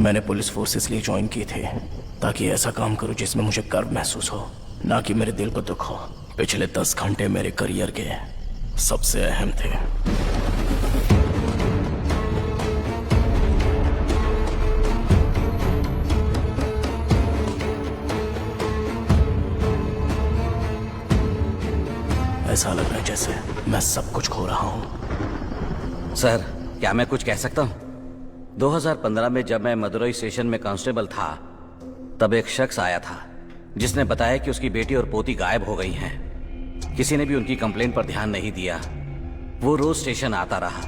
मैंने police force इसलिए join की थी ताकि ऐसा काम करूं जिसमें मुझे गर्व महसूस हो, ना कि मेरे दिल को दुख हो। पिछले 10 घंटे मेरे करियर के सबसे अहम थे। ऐसा लग रहा है जैसे मैं सब कुछ खो रहा हूं। सर, क्या मैं कुछ कह सकता हूं? 2015 में जब मैं मदुरई स्टेशन में कांस्टेबल था, तब एक शख्स आया था जिसने बताया कि उसकी बेटी और पोती गायब हो गई हैं। किसी ने भी उनकी कंप्लेंट पर ध्यान नहीं दिया। वो रोज स्टेशन आता रहा।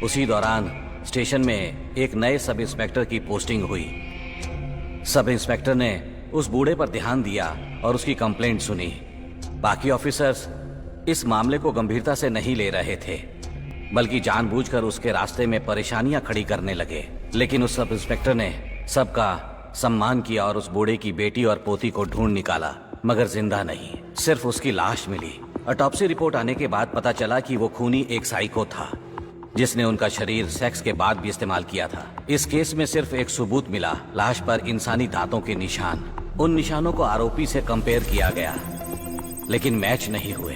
उसी दौरान स्टेशन में एक नए सब इंस्पेक्टर की पोस्टिंग हुई। सब इंस्पेक्टर ने उस बूढ़े पर ध्यान दिया और उसकी कंप्लेंट सुनी। बाकी ऑफिसर्स इस मामले को गंभीरता से नहीं ले रहे थे, बल्कि जानबूझकर उसके रास्ते में परेशानियां खड़ी करने लगे। लेकिन उस सब इंस्पेक्टर ने सबका सम्मान किया और उस बूढ़े की बेटी और पोती को ढूंढ निकाला, मगर जिंदा नहीं, सिर्फ उसकी लाश मिली। ऑटोप्सी रिपोर्ट आने के बाद पता चला कि वो खूनी एक साइको था जिसने उनका शरीर सेक्स के बाद भी इस्तेमाल किया था। इस केस में सिर्फ एक सबूत मिला, लाश पर इंसानी दांतों के निशान। उन निशानों को आरोपी से कंपेयर किया गया, लेकिन मैच नहीं हुए।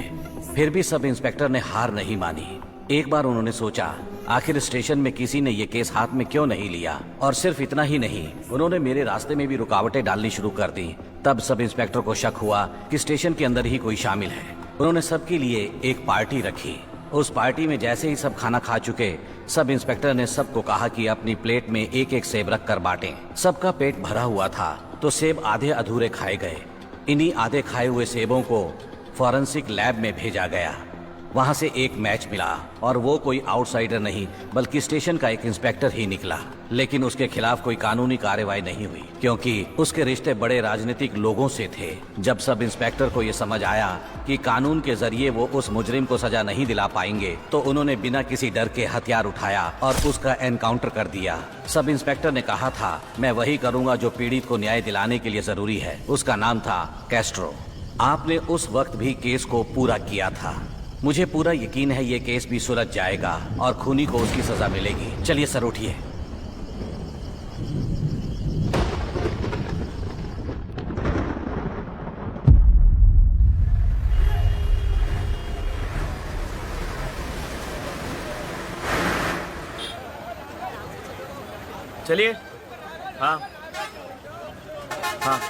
फिर भी सब इंस्पेक्टर ने हार नहीं मानी। एक बार उन्होंने सोचा, आखिर स्टेशन में किसी ने ये केस हाथ में क्यों नहीं लिया। और सिर्फ इतना ही नहीं, उन्होंने मेरे रास्ते में भी रुकावटें डालनी शुरू कर दी। तब सब इंस्पेक्टर को शक हुआ कि स्टेशन के अंदर ही कोई शामिल है। उन्होंने सबके लिए एक पार्टी रखी। उस पार्टी में जैसे ही सब खाना खा चुके, सब इंस्पेक्टर ने सबको कहा कि अपनी प्लेट में एक एक सेब रख कर बांटें। सबका पेट भरा हुआ था, तो सेब आधे अधूरे खाए गए। इन्हीं आधे खाए हुए सेबों को फॉरेंसिक लैब में भेजा गया। वहां से एक मैच मिला और वो कोई आउटसाइडर नहीं बल्कि स्टेशन का एक इंस्पेक्टर ही निकला। लेकिन उसके खिलाफ कोई कानूनी कार्रवाई नहीं हुई, क्योंकि उसके रिश्ते बड़े राजनीतिक लोगों से थे। जब सब इंस्पेक्टर को ये समझ आया कि कानून के जरिए वो उस मुजरिम को सजा नहीं दिला पाएंगे, तो उन्होंने बिना किसी डर के हथियार उठाया और उसका एनकाउंटर कर दिया। सब इंस्पेक्टर ने कहा था, मैं वही करूंगा जो पीड़ित को न्याय दिलाने के लिए जरूरी है। उसका नाम था कैस्ट्रो। आपने उस वक्त भी केस को पूरा किया था। मुझे पूरा यकीन है ये केस भी सुलझ जाएगा और खूनी को उसकी सजा मिलेगी। चलिए सर, उठिए। चलिए। हाँ हाँ,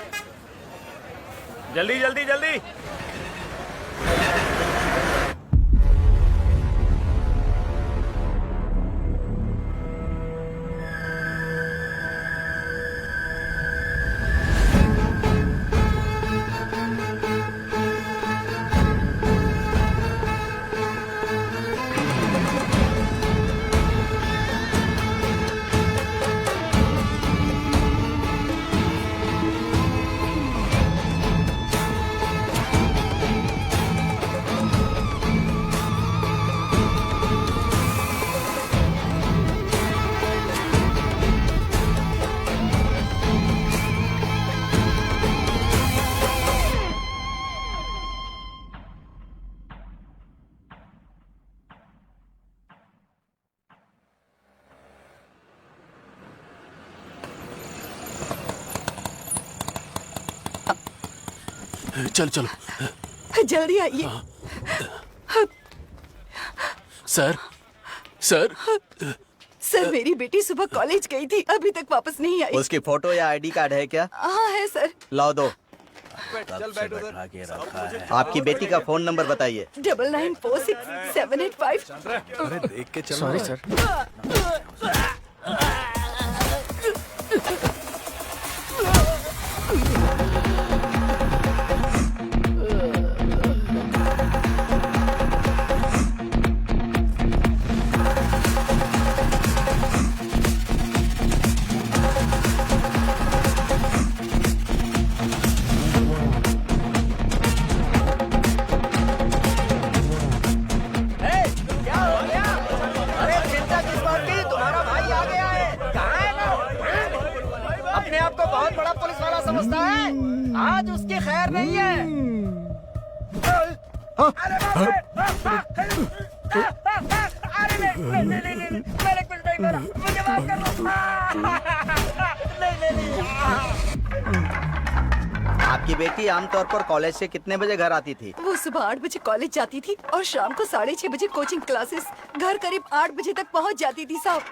जल्दी जल्दी जल्दी। चल चलो, जल्दी आइए। सर सर सर, मेरी बेटी सुबह कॉलेज गई थी, अभी तक वापस नहीं आई। उसकी फोटो या आईडी कार्ड है क्या? हाँ है सर। लाओ दो। चल बैठ उधर। के रखा है। आपकी बेटी का फोन नंबर बताइए। 99467885। अरे देख के चलो। Sorry sir. आज उसकी खैर नहीं है। अरे मैंने कुछ नहीं करा, मुझे माफ कर दो। आपकी बेटी आमतौर पर कॉलेज से कितने बजे घर आती थी? वो सुबह 8 बजे कॉलेज जाती थी और शाम को 6:30 बजे कोचिंग क्लासेस। घर करीब 8 बजे तक पहुंच जाती थी साहब,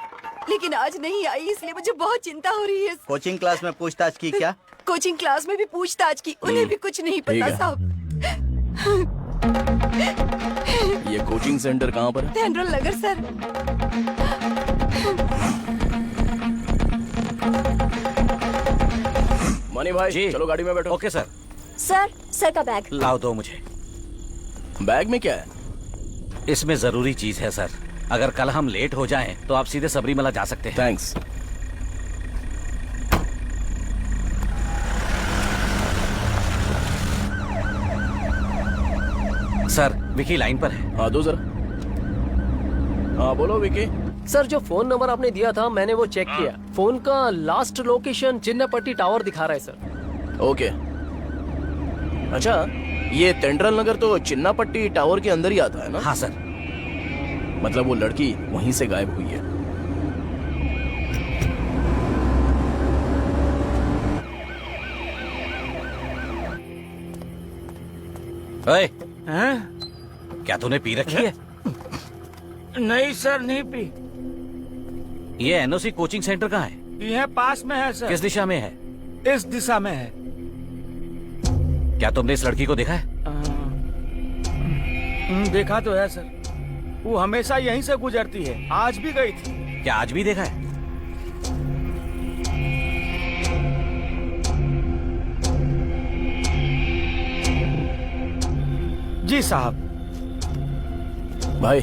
लेकिन आज नहीं आई, इसलिए मुझे बहुत चिंता हो रही है। कोचिंग क्लास में पूछताछ की क्या? कोचिंग क्लास में भी पूछताछ की, उन्हें भी कुछ नहीं ठीक पता है। साहब। ये कोचिंग सेंटर कहाँ पर है? जनरल नगर सर। मनी भाई जी। चलो गाड़ी में बैठो। Okay sir. सर का बैग। लाओ दो मुझे। बैग में क्या है? इसमें जरूरी चीज है सर। अगर कल हम लेट हो जाएं तो आप सीधे सबरीमला जा सकते हैं। थैंक्स। सर विकी लाइन पर है। हाँ दो जरा। हाँ बोलो विकी। सर जो फोन नंबर आपने दिया था मैंने वो चेक किया। फोन का लास्ट लोकेशन चिन्नपट्टी टावर दिखा रहा है सर। ओके। अच्छा ये तेंड्रल नगर तो चिन्नापट्टी टावर के अंदर ही आता है ना? हाँ सर। मतलब वो लड़की वहीं से गायब हुई है। ओए, हैं? क्या तूने पी रखी है? नहीं सर, नहीं पी। ये एनओसी कोचिंग सेंटर कहाँ है? यह पास में है सर। किस दिशा में है? इस दिशा में है। क्या तुमने इस लड़की को देखा है? देखा तो है सर, वो हमेशा यहीं से गुजरती है, आज भी गई थी। क्या आज भी देखा है? जी साहब। भाई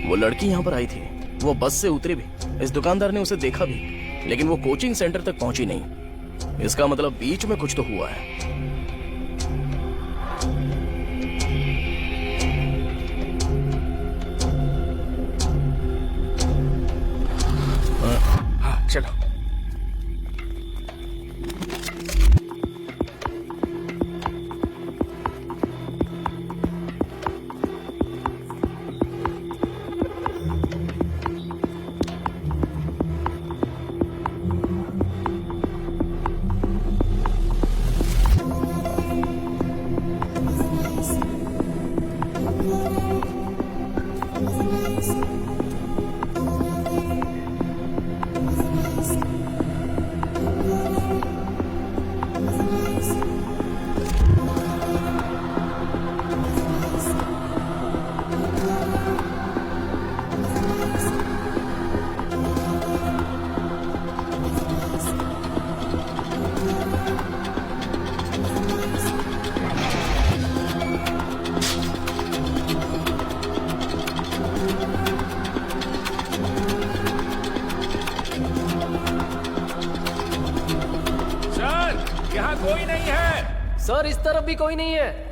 वो लड़की यहाँ पर आई थी, वो बस से उतरी भी, इस दुकानदार ने उसे देखा भी, लेकिन वो कोचिंग सेंटर तक पहुंची नहीं। इसका मतलब बीच में कुछ तो हुआ है। हाँ चलो। सर यहाँ कोई नहीं है। सर इस तरफ भी कोई नहीं है।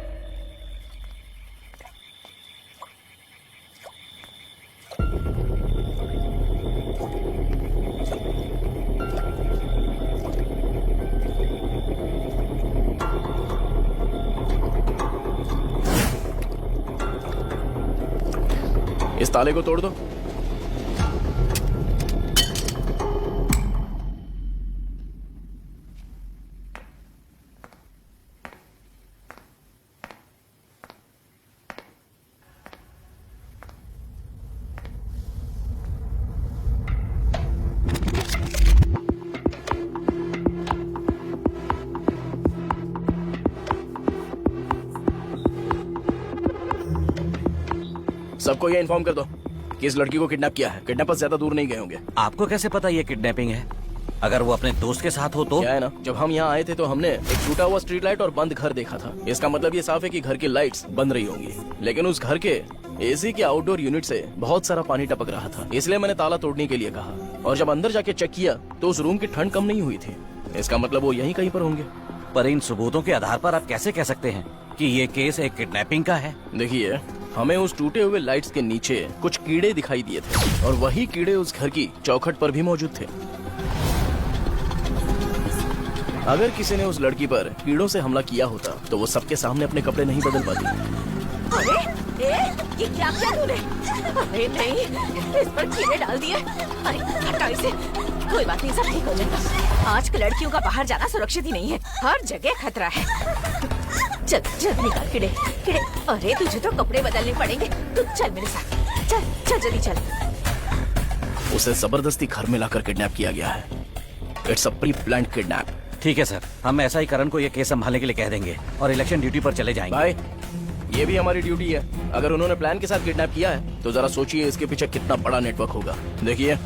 इस ताले को तोड़ दो। सबको ये इन्फॉर्म कर दो कि इस लड़की को किडनैप किया है। किडनैपर्स ज्यादा दूर नहीं गए होंगे। आपको कैसे पता ये किडनैपिंग है? अगर वो अपने दोस्त के साथ हो तो? क्या है ना, जब हम यहाँ आए थे तो हमने एक टूटा हुआ स्ट्रीट लाइट और बंद घर देखा था। इसका मतलब ये साफ है कि घर की लाइट्स बंद रही होंगी, लेकिन उस घर के एसी के आउटडोर यूनिट से बहुत सारा पानी टपक रहा था, इसलिए मैंने ताला तोड़ने के लिए कहा। और जब अंदर जाके चेक किया तो उस रूम की ठंड कम नहीं हुई थी। इसका मतलब वो यहीं कहीं पर होंगे। पर इन सबूतों के आधार पर आप कैसे कह सकते हैं कि ये केस एक किडनैपिंग का है? देखिए, हमें उस टूटे हुए लाइट्स के नीचे कुछ कीड़े दिखाई दिए थे और वही कीड़े उस घर की चौखट पर भी मौजूद थे। अगर किसी ने उस लड़की पर कीड़ों से हमला किया होता तो वो सबके सामने अपने कपड़े नहीं बदल पाती। अरे ये क्या किया तूने? अरे नहीं, इस पर कीड़े डाल दिए। अरे हटा इसे। कोई बात नहीं, सब ठीक हो जाएगा। आज के लड़कियों का बाहर जाना सुरक्षित ही नहीं है, हर जगह खतरा है। चल जल्दी निकाल कीड़े कीड़े। अरे तुझे तो कपड़े बदलने पड़ेंगे, तू चल मेरे साथ, चल चल जल्दी चल। उसे जबरदस्ती घर में लाकर किडनैप किया गया है। It's a pre planned kidnap. ठीक है सर, हम ऐसा ही करण को ये केस संभालने के लिए कह देंगे और इलेक्शन ड्यूटी पर चले जाएंगे। भाई ये भी हमारी ड्यूटी है। अगर उन्होंने प्लान के साथ किडनैप किया है तो जरा सोचिए इसके पीछे कितना बड़ा नेटवर्क होगा। देखिए,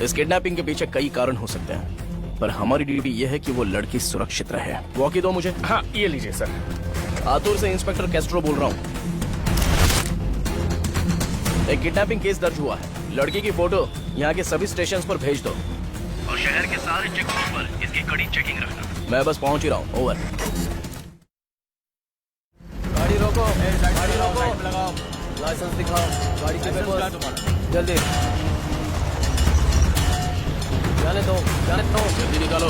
इस किडनैपिंग के पीछे कई कारण हो सकते हैं, पर हमारी ड्यूटी ये है कि वो लड़की सुरक्षित रहे। वॉकी दो मुझे। हाँ ये लीजिए सर। आतुर से इंस्पेक्टर कैस्ट्रो बोल रहा हूँ। एक किडनैपिंग केस दर्ज हुआ है। लड़की की फोटो यहाँ के सभी स्टेशंस पर भेज दो और शहर के सारे चेकपोस्ट पर इसकी कड़ी चेकिंग रखना। मैं बस पहुंच ही रहा हूँ। ओवर। गाड़ी रोको, गाड़ी रोको, लगाओ, लाइसेंस दिखाओ, गाड़ी के पेपर्स जल्दी। जाने दो, जल्दी निकालो।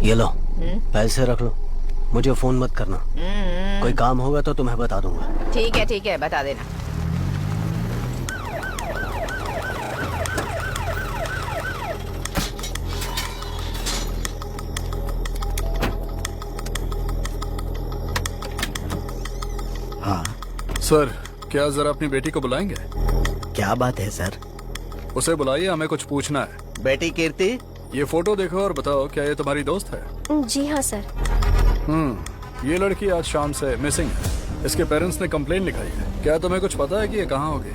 ये लो, पैसे रख लो। मुझे फोन मत करना, कोई काम होगा तो तुम्हें बता दूंगा। ठीक है, बता देना। हाँ सर, क्या जरा अपनी बेटी को बुलाएंगे? क्या बात है सर? उसे बुलाइए, हमें कुछ पूछना है। बेटी कीर्ति, ये फोटो देखो और बताओ, क्या ये तुम्हारी दोस्त है? जी हाँ सर। ये लड़की आज शाम से मिसिंग है। इसके पेरेंट्स ने कंप्लेन लिखाई है। क्या तुम्हें कुछ पता है कि ये कहाँ होगी?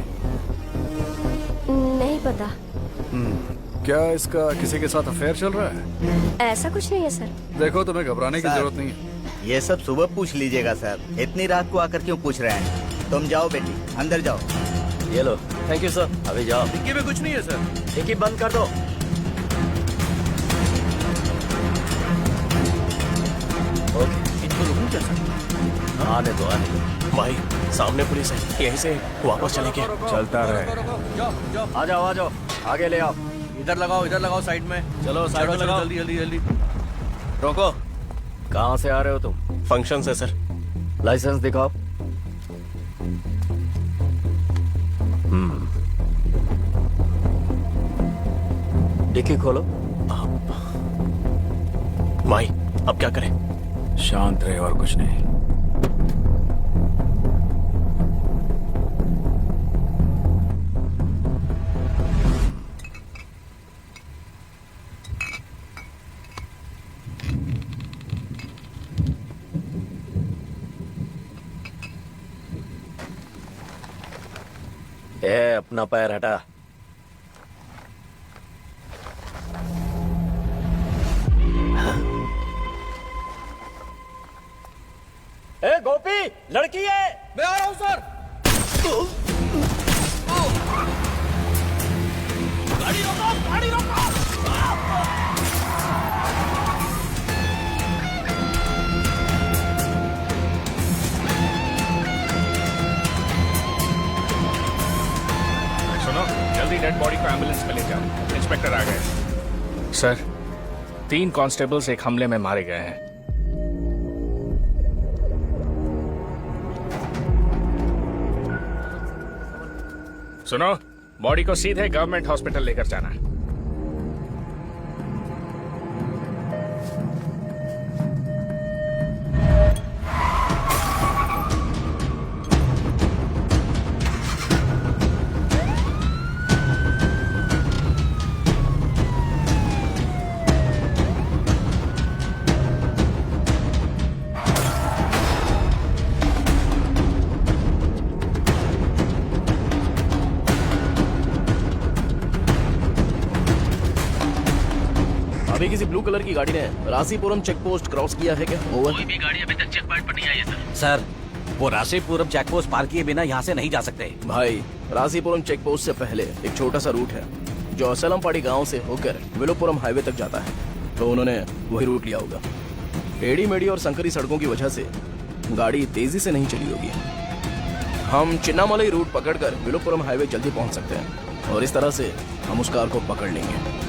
नहीं पता। क्या इसका किसी के साथ अफेयर चल रहा है? ऐसा कुछ नहीं है सर। देखो, तुम्हें घबराने की सर, जरूरत नहीं है। ये सब सुबह पूछ लीजिएगा सर, इतनी रात को आकर क्यों पूछ रहे हैं? तुम जाओ बेटी, अंदर जाओ। ये लो। Thank you sir. अभी जाओ। डिक्की में कुछ नहीं है सर। डिक्की बंद कर दो। इनको रुकूं क्या सर? आने दो, आने दो। भाई सामने पुलिस है, यहीं से वापस चलेंगे। चलता रहे। आ जाओ, आगे ले आओ। इधर लगाओ साइड में। चलो साइड में लगाओ। जल्दी। रोको। कहाँ से आ रहे हो तुम? फंक्शन से सर। लाइसेंस दिखाओ। डिक्की खोलो। भाई अब क्या करें? शांत रहे और कुछ नहीं। अपना पैर हटा। ए गोपी, लड़की है। मैं आ रहा हूँ सर। गाड़ी रोको। सुनो, जल्दी डेड बॉडी को एम्बुलेंस में ले जाओ। इंस्पेक्टर आ गए। सर, 3 कांस्टेबल्स एक हमले में मारे गए हैं। सुनो, बॉडी को सीधे गवर्नमेंट हॉस्पिटल लेकर जाना। अभी किसी ब्लू कलर की गाड़ी ने रासीपुरम चेक पोस्ट क्रॉस किया है क्या? ओवर। कोई भी गाड़ी अभी तक चेक पॉइंट पर नहीं आई है सर। वो राशीपुरम चेक पोस्ट पार किए बिना यहाँ से नहीं जा सकते। भाई रासीपुरम चेक पोस्ट से पहले एक छोटा सा रूट है जो असलमपाड़ी गांव से होकर विलोपुरम हाईवे तक जाता है, तो उन्होंने वही रूट लिया होगा। टेढ़ी मेढ़ी और संकरी सड़कों की वजह से गाड़ी तेजी से नहीं चली होगी। हम चिन्नामलई रूट पकड़कर विलोपुरम हाईवे जल्दी पहुंच सकते हैं और इस तरह से हम उस कार को पकड़ लेंगे।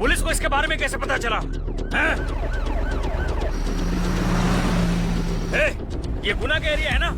पुलिस को इसके बारे में कैसे पता चला? हैं? ये गुना का एरिया है ना?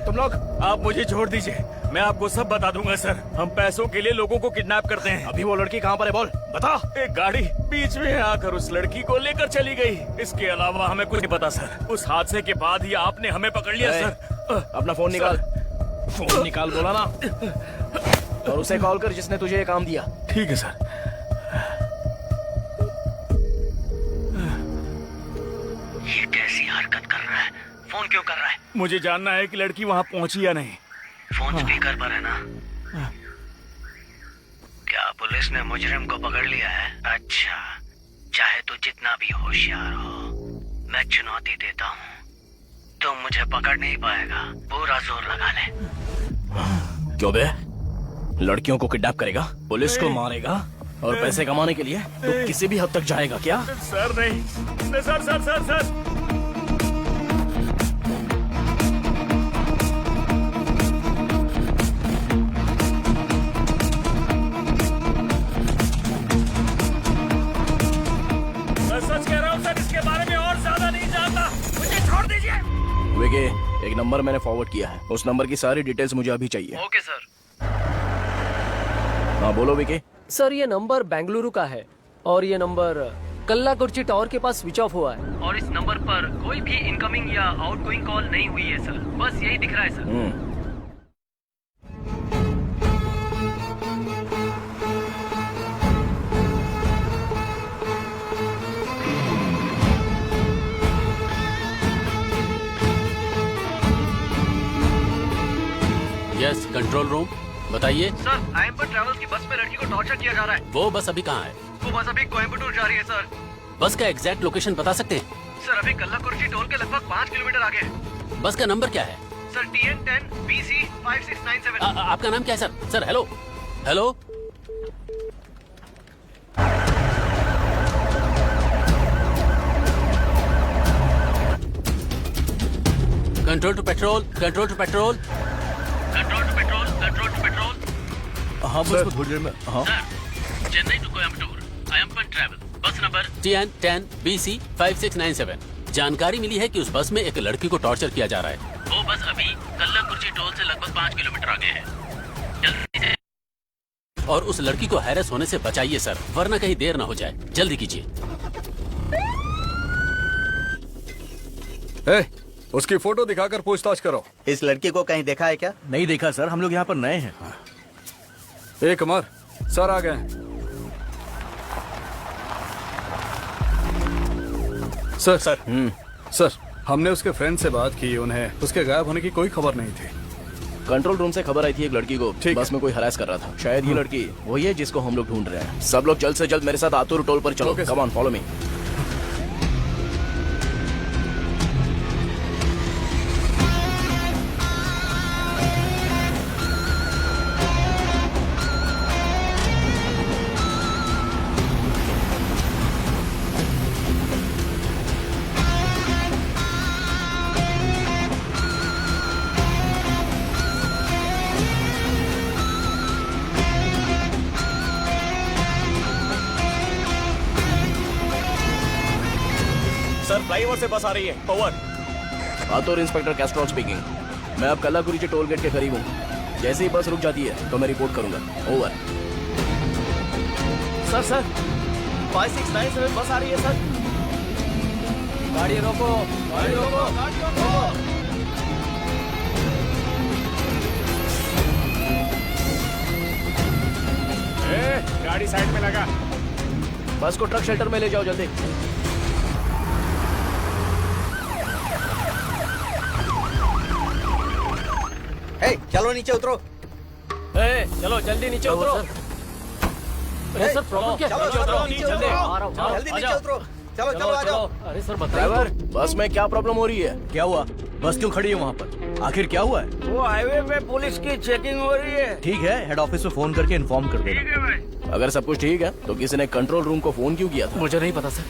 तुम लोग आप मुझे छोड़ दीजिए, मैं आपको सब बता दूंगा सर। हम पैसों के लिए लोगों को किडनैप करते हैं। अभी वो लड़की कहाँ पर है, बोल बता। एक गाड़ी बीच में आकर उस लड़की को लेकर चली गई। इसके अलावा हमें कुछ नहीं पता सर। उस हादसे के बाद ही आपने हमें पकड़ लिया सर। अपना फोन निकाल। फोन निकाल बोला ना, और उसे कॉल कर जिसने तुझे ये काम दिया। ठीक है सर। ये कैसी हरकत कर रहा है? फोन क्यों कर रहा है? मुझे जानना है कि लड़की वहाँ पहुँची या नहीं। फोन स्पीकर पर है ना? क्या पुलिस ने मुजरिम को पकड़ लिया है? अच्छा, चाहे तू जितना भी होशियार हो, मैं चुनौती देता हूँ, तुम मुझे पकड़ नहीं पाएगा। पूरा जोर लगा ले। क्यों बे? लड़कियों को किडनैप करेगा, पुलिस को मारेगा और पैसे कमाने के लिए तो किसी भी हद तक जाएगा क्या? सर नहीं, सर सर सर सर। मैं सच कह रहा हूँ सर, इसके बारे में और ज्यादा नहीं जानता, मुझे छोड़ दीजिए। विकी, एक नंबर मैंने फॉरवर्ड किया है, उस नंबर की सारी डिटेल्स मुझे अभी चाहिए। Okay sir. हाँ बोलो विकी। सर ये नंबर बेंगलुरु का है और ये नंबर कल्लाकुर्ची टावर के पास स्विच ऑफ हुआ है और इस नंबर पर कोई भी इनकमिंग या आउटगोइंग कॉल नहीं हुई है सर। बस यही दिख रहा है सर। कंट्रोल रूम बताइए। सर आईएम ट्रैवल्स की बस में लड़की को टॉर्चर किया जा रहा है। वो बस अभी कहाँ है? वो बस अभी कोयम्बटूर जा रही है सर। बस का एग्जैक्ट लोकेशन बता सकते हैं? सर अभी कल्लाकुर्ची टोल के लगभग 5 किलोमीटर आगे है। बस का नंबर क्या है? Sir TN10 BC 5697। आपका नाम क्या है sir? Sir hello hello. Control to patrol, control to patrol, control to patrol, control to patrol. हाँ बस थोड़ी देर में। हाँ sir Chennai to Coimbatore I am पर travel bus number TN10 BC 5697। जानकारी मिली है कि उस बस में एक लड़की को टॉर्चर किया जा रहा है। वो बस अभी कल्लाकुर्ची टोल से लगभग 5 किलोमीटर आगे है। जल्दी से और उस लड़की को हैरेस होने से बचाइए सर, वरना कहीं देर ना हो जाए। जल्दी कीजिए। उसकी फोटो दिखाकर पूछताछ करो। इस लड़की को कहीं देखा है क्या? नहीं देखा सर, हम लोग यहाँ पर नए हैं। कमर सर आ गए। सर सर हमने उसके फ्रेंड से बात की, उन्हें उसके गायब होने की कोई खबर नहीं थी। कंट्रोल रूम से खबर आई थी एक लड़की को बस में कोई हरास कर रहा था। शायद ये लड़की वही है जिसको हम लोग ढूंढ रहे हैं। सब लोग जल्द से जल्द मेरे साथ आतुर टोल पर चलो। Come on follow me. Sir flyover से बस आ रही है। ओवर। आतुर इंस्पेक्टर कैस्ट्रॉल स्पीकिंग। मैं अब कल्लाकुर्ची टोल गेट के करीब हूँ। जैसे ही बस रुक जाती है तो मैं रिपोर्ट करूंगा। ओवर। सर 5697 बस आ रही है सर। गाड़ी रोको, गाड़ी रोको, गाड़ी रोको। गाड़ी साइड में लगा। बस को ट्रक शेल्टर में ले जाओ जल्दी। चलो नीचे उतरो। चलो जल्दी नीचे उतरो। अरे सर प्रॉब्लम क्या है? नीचे उतरो, नीचे उतरो। जल्दी नीचे उतरो। चलो आ जाओ। अरे सर ड्राइवर बस में क्या प्रॉब्लम हो रही है? क्या हुआ? बस क्यों खड़ी है वहाँ पर? आखिर क्या हुआ है? वो हाईवे पे पुलिस की चेकिंग हो रही है। ठीक है, हेड ऑफिस में फोन करके इन्फॉर्म कर देना। अगर सब कुछ ठीक है तो किसी ने कंट्रोल रूम को फोन क्यों किया था? मुझे नहीं पता सर।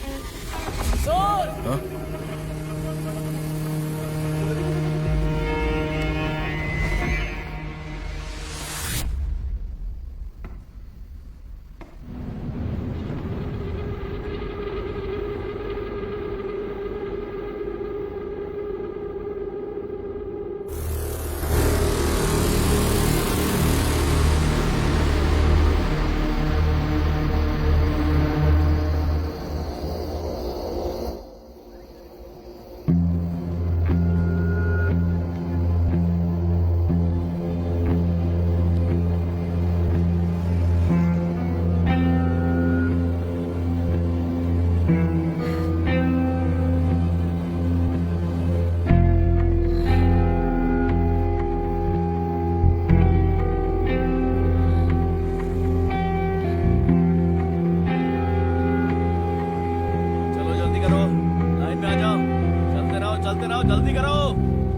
जल्दी करो।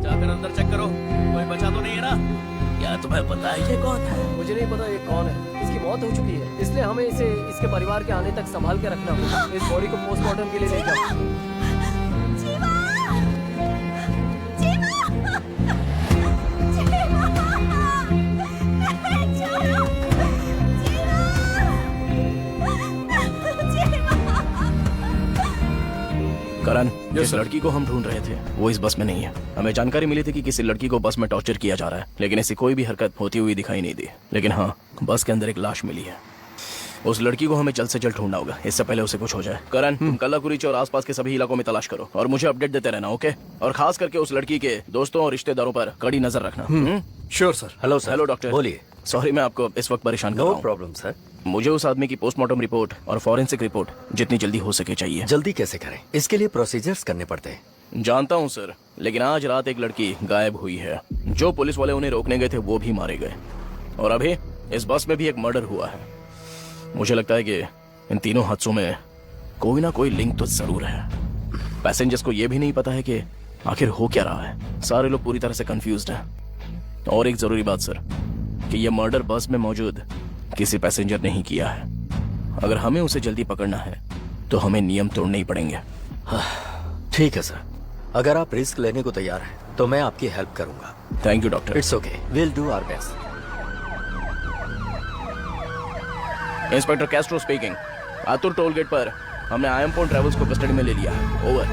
जाकर अंदर चेक करो, कोई बचा तो नहीं है ना? क्या तुम्हें पता है ये कौन है? मुझे नहीं पता ये कौन है। इसकी मौत हो चुकी है, इसलिए हमें इसे इसके परिवार के आने तक संभाल के रखना होगा। इस बॉडी को पोस्टमार्टम के लिए ले जाओ। करण, जिस लड़की को हम ढूंढ रहे थे वो इस बस में नहीं है। हमें जानकारी मिली थी कि किसी लड़की को बस में टॉर्चर किया जा रहा है, लेकिन ऐसी कोई भी हरकत होती हुई दिखाई नहीं दी। लेकिन हाँ, बस के अंदर एक लाश मिली है। उस लड़की को हमें जल्द से जल्द ढूंढना होगा, इससे पहले उसे कुछ हो जाए। करण, तुम कल्लाकुरीची और आसपास के सभी इलाकों में तलाश करो और मुझे अपडेट देते रहना, ओके? और खास करके उस लड़की के दोस्तों और रिश्तेदारों पर कड़ी नजर रखना। Sure sir. Hello sir. Hello doctor. बोलिए। सॉरी मैं आपको इस वक्त परेशान कर रहा हूं। No problem sir. मुझे उस आदमी की पोस्टमार्टम रिपोर्ट और फॉरेंसिक रिपोर्ट जितनी जल्दी हो सके चाहिए। जल्दी कैसे करें? इसके लिए प्रोसीजर्स करने पड़ते हैं। जानता हूं सर, लेकिन आज रात एक लड़की गायब हुई है। जो पुलिस वाले उन्हें रोकने गए थे वो भी मारे गए, और अभी इस बस में भी एक मर्डर हुआ है। मुझे लगता है कि इन तीनों हादसों में कोई ना कोई लिंक तो जरूर है। पैसेंजर्स को यह भी नहीं पता है कि आखिर हो क्या रहा है। सारे लोग पूरी तरह से कंफ्यूज्ड हैं। और एक जरूरी बात सर, कि यह मर्डर बस में मौजूद किसी पैसेंजर ने ही किया है। अगर हमें उसे जल्दी पकड़ना है तो हमें नियम तोड़ने ही पड़ेंगे। ठीक है सर, अगर आप रिस्क लेने को तैयार हैं तो मैं आपकी हेल्प करूंगा। Thank you doctor. It's okay, will do our best. Inspector Castro speaking. आतुर टोल गेट पर हमने आयमपोन ट्रेवल्स को कस्टडी में ले लिया है। ओवर।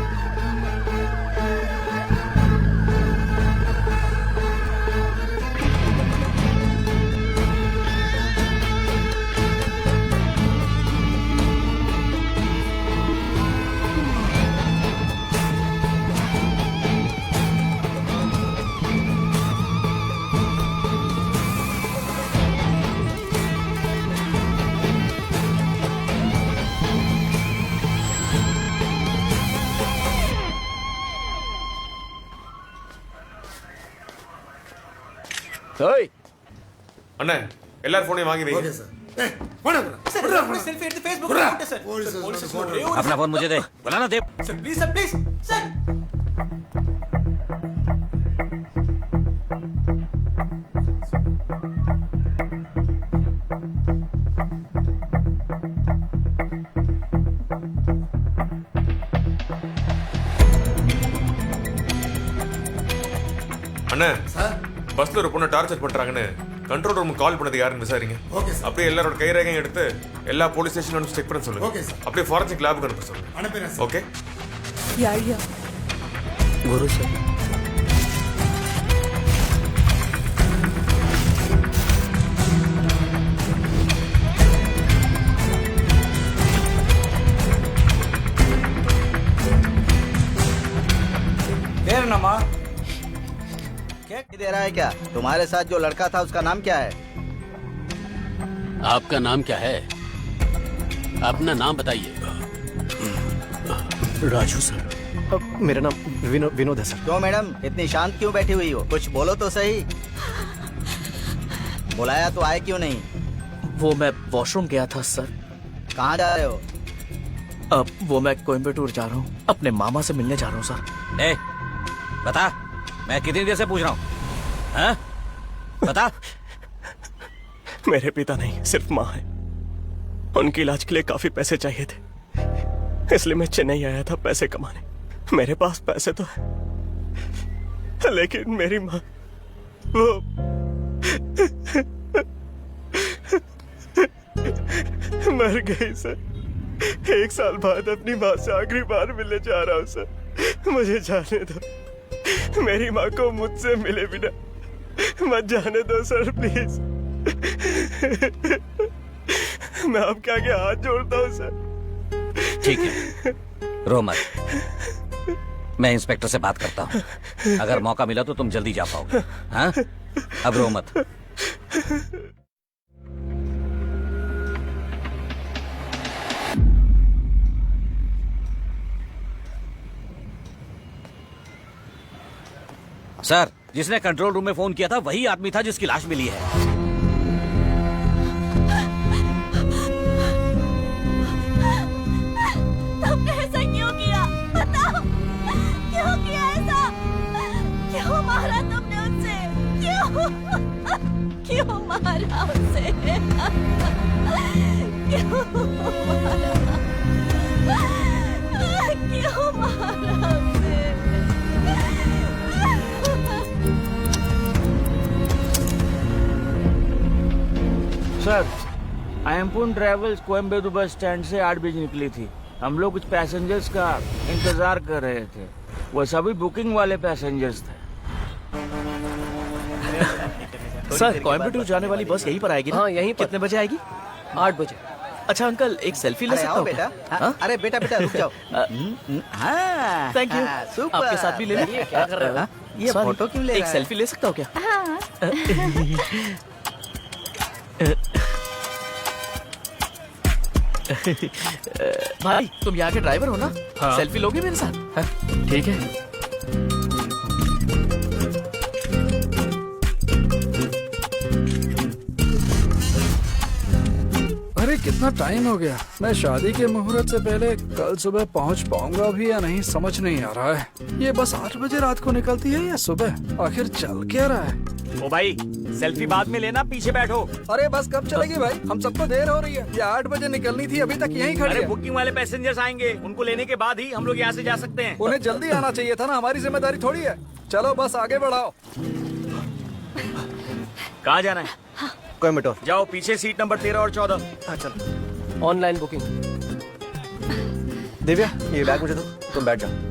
அண்ணே எல்லாரும் போனையும் வாங்கி வைங்க. अपना फोन मुझे दे। बुलाना दे। அண்ணே பஸ்ல ஒரு பொண்ணை டார்ச்சர் பண்றாங்கன்னு கண்ட்ரோல் ரூமுக்கு கால் பண்ணது யாருன்னு விசாரிங்க. அப்படியே எல்லாரோட கைரேகையும் எடுத்து எல்லா போலீஸ் ஸ்டேஷனும் செக் பண்ண சொல்லுங்க. அப்படியே ஃபாரன்சிக் லேபுக்கு அனுப்ப சொல்லுங்க. ஓகே गुरु सर, नमा क्या दे रहा है? क्या तुम्हारे साथ जो लड़का था उसका नाम क्या है? आपका नाम क्या है? अपना नाम बताइए। राजू सर। मेरा नाम विनोद है सर। क्यों मैडम इतनी शांत क्यों बैठी हुई हो? कुछ बोलो तो सही। बुलाया तो आए क्यों नहीं? वो मैं वॉशरूम गया था सर। कहाँ जा रहे हो? अब वो मैं कोयम्बटूर जा रहा हूँ, अपने मामा से मिलने जा रहा हूँ सर। ए, बता, मैं कितनी देर से पूछ रहा हूँ? हाँ? बता। मेरे पिता नहीं, सिर्फ माँ है। उनके इलाज के लिए काफी पैसे चाहिए थे, इसलिए मैं चेन्नई आया था पैसे कमाने। मेरे पास पैसे तो है, लेकिन मेरी माँ वो मर गई सर। 1 साल बाद अपनी माँ से आखिरी बार मिलने जा रहा हूँ सर। मुझे जाने दो, मेरी माँ को मुझसे मिले बिना मत जाने दो सर, प्लीज। मैं आपके आगे हाथ जोड़ता हूँ सर। ठीक है, रो मत। मैं इंस्पेक्टर से बात करता हूँ। अगर मौका मिला तो तुम जल्दी जा पाओगे। हाँ? अब रो मत। सर, जिसने कंट्रोल रूम में फोन किया था वही आदमी था जिसकी लाश मिली है। तुमने ऐसा क्यों किया? बताओ, क्यों किया ऐसा? क्यों मारा तुमने उसे? क्यों मारा उसे? क्यों मारा? क्यों मारा उसे? Sir, आयमपुन travels Coimbatore bus stand से 8 बजे निकली थी। हम लोग कुछ पैसेंजर्स का इंतजार कर रहे थे। वो सभी बुकिंग वाले पैसेंजर्स थे। सर, कोयम्बटूर जाने वाली बस यहीं पर आएगी ना? हाँ, यहीं पर। कितने बजे आएगी? 8 बजे। अच्छा अंकल, एक सेल्फी ले अरे सकता आओ हूँ बेटा। क्या? हाँ? अरे बेटा रुक जाओ। हाँ, थैंक यू। सुपर। आपके साथ भी ले लीजिए। क्या कर रहे हो? ये Sorry, फोटो क्यों ले एक रहा है? सेल्फी ले सकता हूँ क्या? भाई, तुम यहाँ के ड्राइवर हो ना? हाँ। सेल्फी लोगे मेरे साथ? हाँ, ठीक है। कितना टाइम हो गया। मैं शादी के मुहूर्त से पहले कल सुबह पहुंच पाऊंगा भी या नहीं समझ नहीं आ रहा है। ये बस 8 बजे रात को निकलती है या सुबह? आखिर चल क्या रहा है? ओ भाई, सेल्फी बाद में लेना, पीछे बैठो। अरे बस कब चलेगी भाई? हम सबको देर हो रही है। ये 8 बजे निकलनी थी, अभी तक यहीं खड़ी अरे है। बुकिंग वाले पैसेंजर्स आएंगे, उनको लेने के बाद ही हम लोग यहाँ से जा सकते हैं। उन्हें जल्दी आना चाहिए था ना, हमारी जिम्मेदारी थोड़ी है। चलो बस आगे बढ़ाओ। कहाँ जाना है? कोयम्बटूर। जाओ, पीछे सीट नंबर 13 और 14। हाँ चलो। Online booking. दिव्या, ये बैग मुझे दो, तुम बैठ जाओ।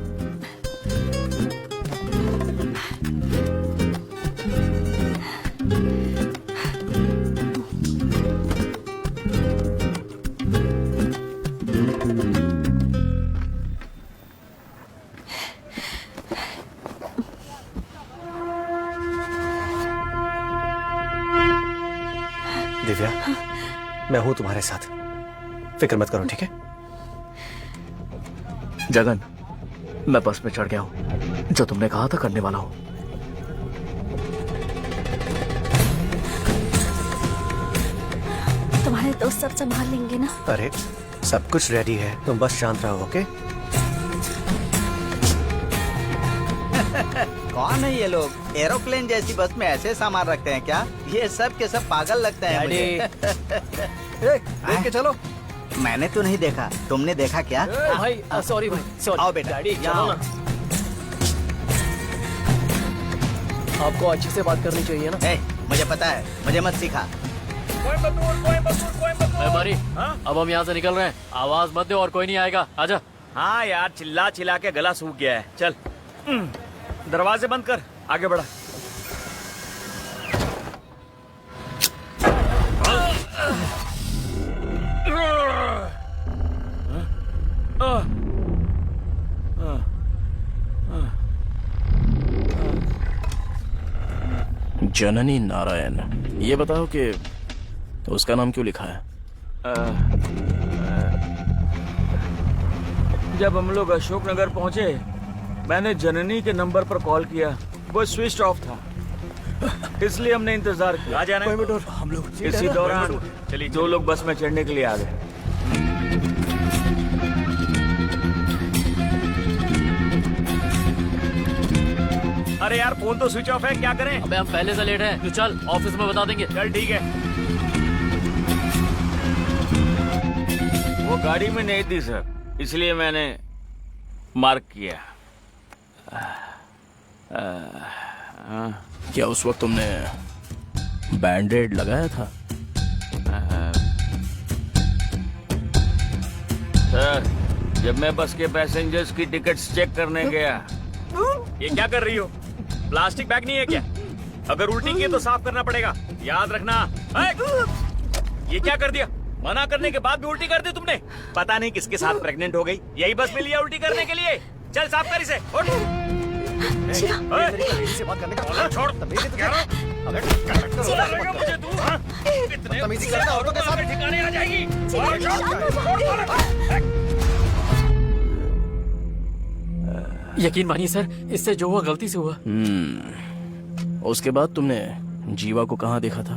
दिव्या, मैं हूं तुम्हारे साथ, फिक्र मत करो, ठीक है? जगन, मैं बस में चढ़ गया हूँ। जो तुमने कहा था करने वाला हूँ। तुम्हारे दोस्त सब संभाल लेंगे ना? अरे सब कुछ रेडी है, तुम बस शांत रहो, ओके? कौन है ये लोग? एरोप्लेन जैसी बस में ऐसे सामान रखते हैं क्या? ये सब के सब पागल लगते हैं मुझे। देख के चलो। मैंने तो नहीं देखा, तुमने देखा क्या? भाई सॉरी भाई, सॉरी। आओ बेटा, डैडी यहाँ चलो ना। आपको अच्छे से बात करनी चाहिए ना। मुझे पता है, मुझे मत सिखा। मारी, अब हम यहाँ से निकल रहे हैं। आवाज मत दे और कोई नहीं आएगा, आजा। हाँ यार, चिल्ला चिल्ला के गला सूख गया है। चल दरवाजे बंद कर, आगे बढ़ा। जननी नारायण, ये बताओ कि उसका नाम क्यों लिखा है? जब हम लोग अशोकनगर पहुंचे, मैंने जननी के नंबर पर कॉल किया, वो स्विच ऑफ था, इसलिए हमने इंतजार किया। आ जाना है? हम लोग इसी दौरान चलिए 2 लोग बस में चढ़ने के लिए आ गए। अरे यार, फोन तो स्विच ऑफ है, क्या करें? अबे हम पहले से लेट हैं, तू चल, ऑफिस में बता देंगे। चल ठीक है। वो गाड़ी में नहीं थी सर, इसलिए मैंने मार्क किया। क्या उस वक्त तुमने बैंडेड लगाया था? सर, जब मैं बस के पैसेंजर्स की टिकट्स चेक करने गया। ये क्या कर रही हो? प्लास्टिक बैग नहीं है क्या? अगर उल्टी की तो साफ करना पड़ेगा, याद रखना। ये क्या कर दिया? मना करने के बाद भी उल्टी कर दी तुमने। पता नहीं किसके साथ प्रेग्नेंट हो गई, यही बस में लिया उल्टी करने के लिए। चल साफ कर इसे। उठ। से बात करने का छोड़। मुझे तू बदतमीजी करता हो तो के साथ ठिकाने आ जाएगी। यकीन मानिए सर, इससे जो हुआ गलती से हुआ। उसके बाद तुमने जीवा को कहाँ देखा था?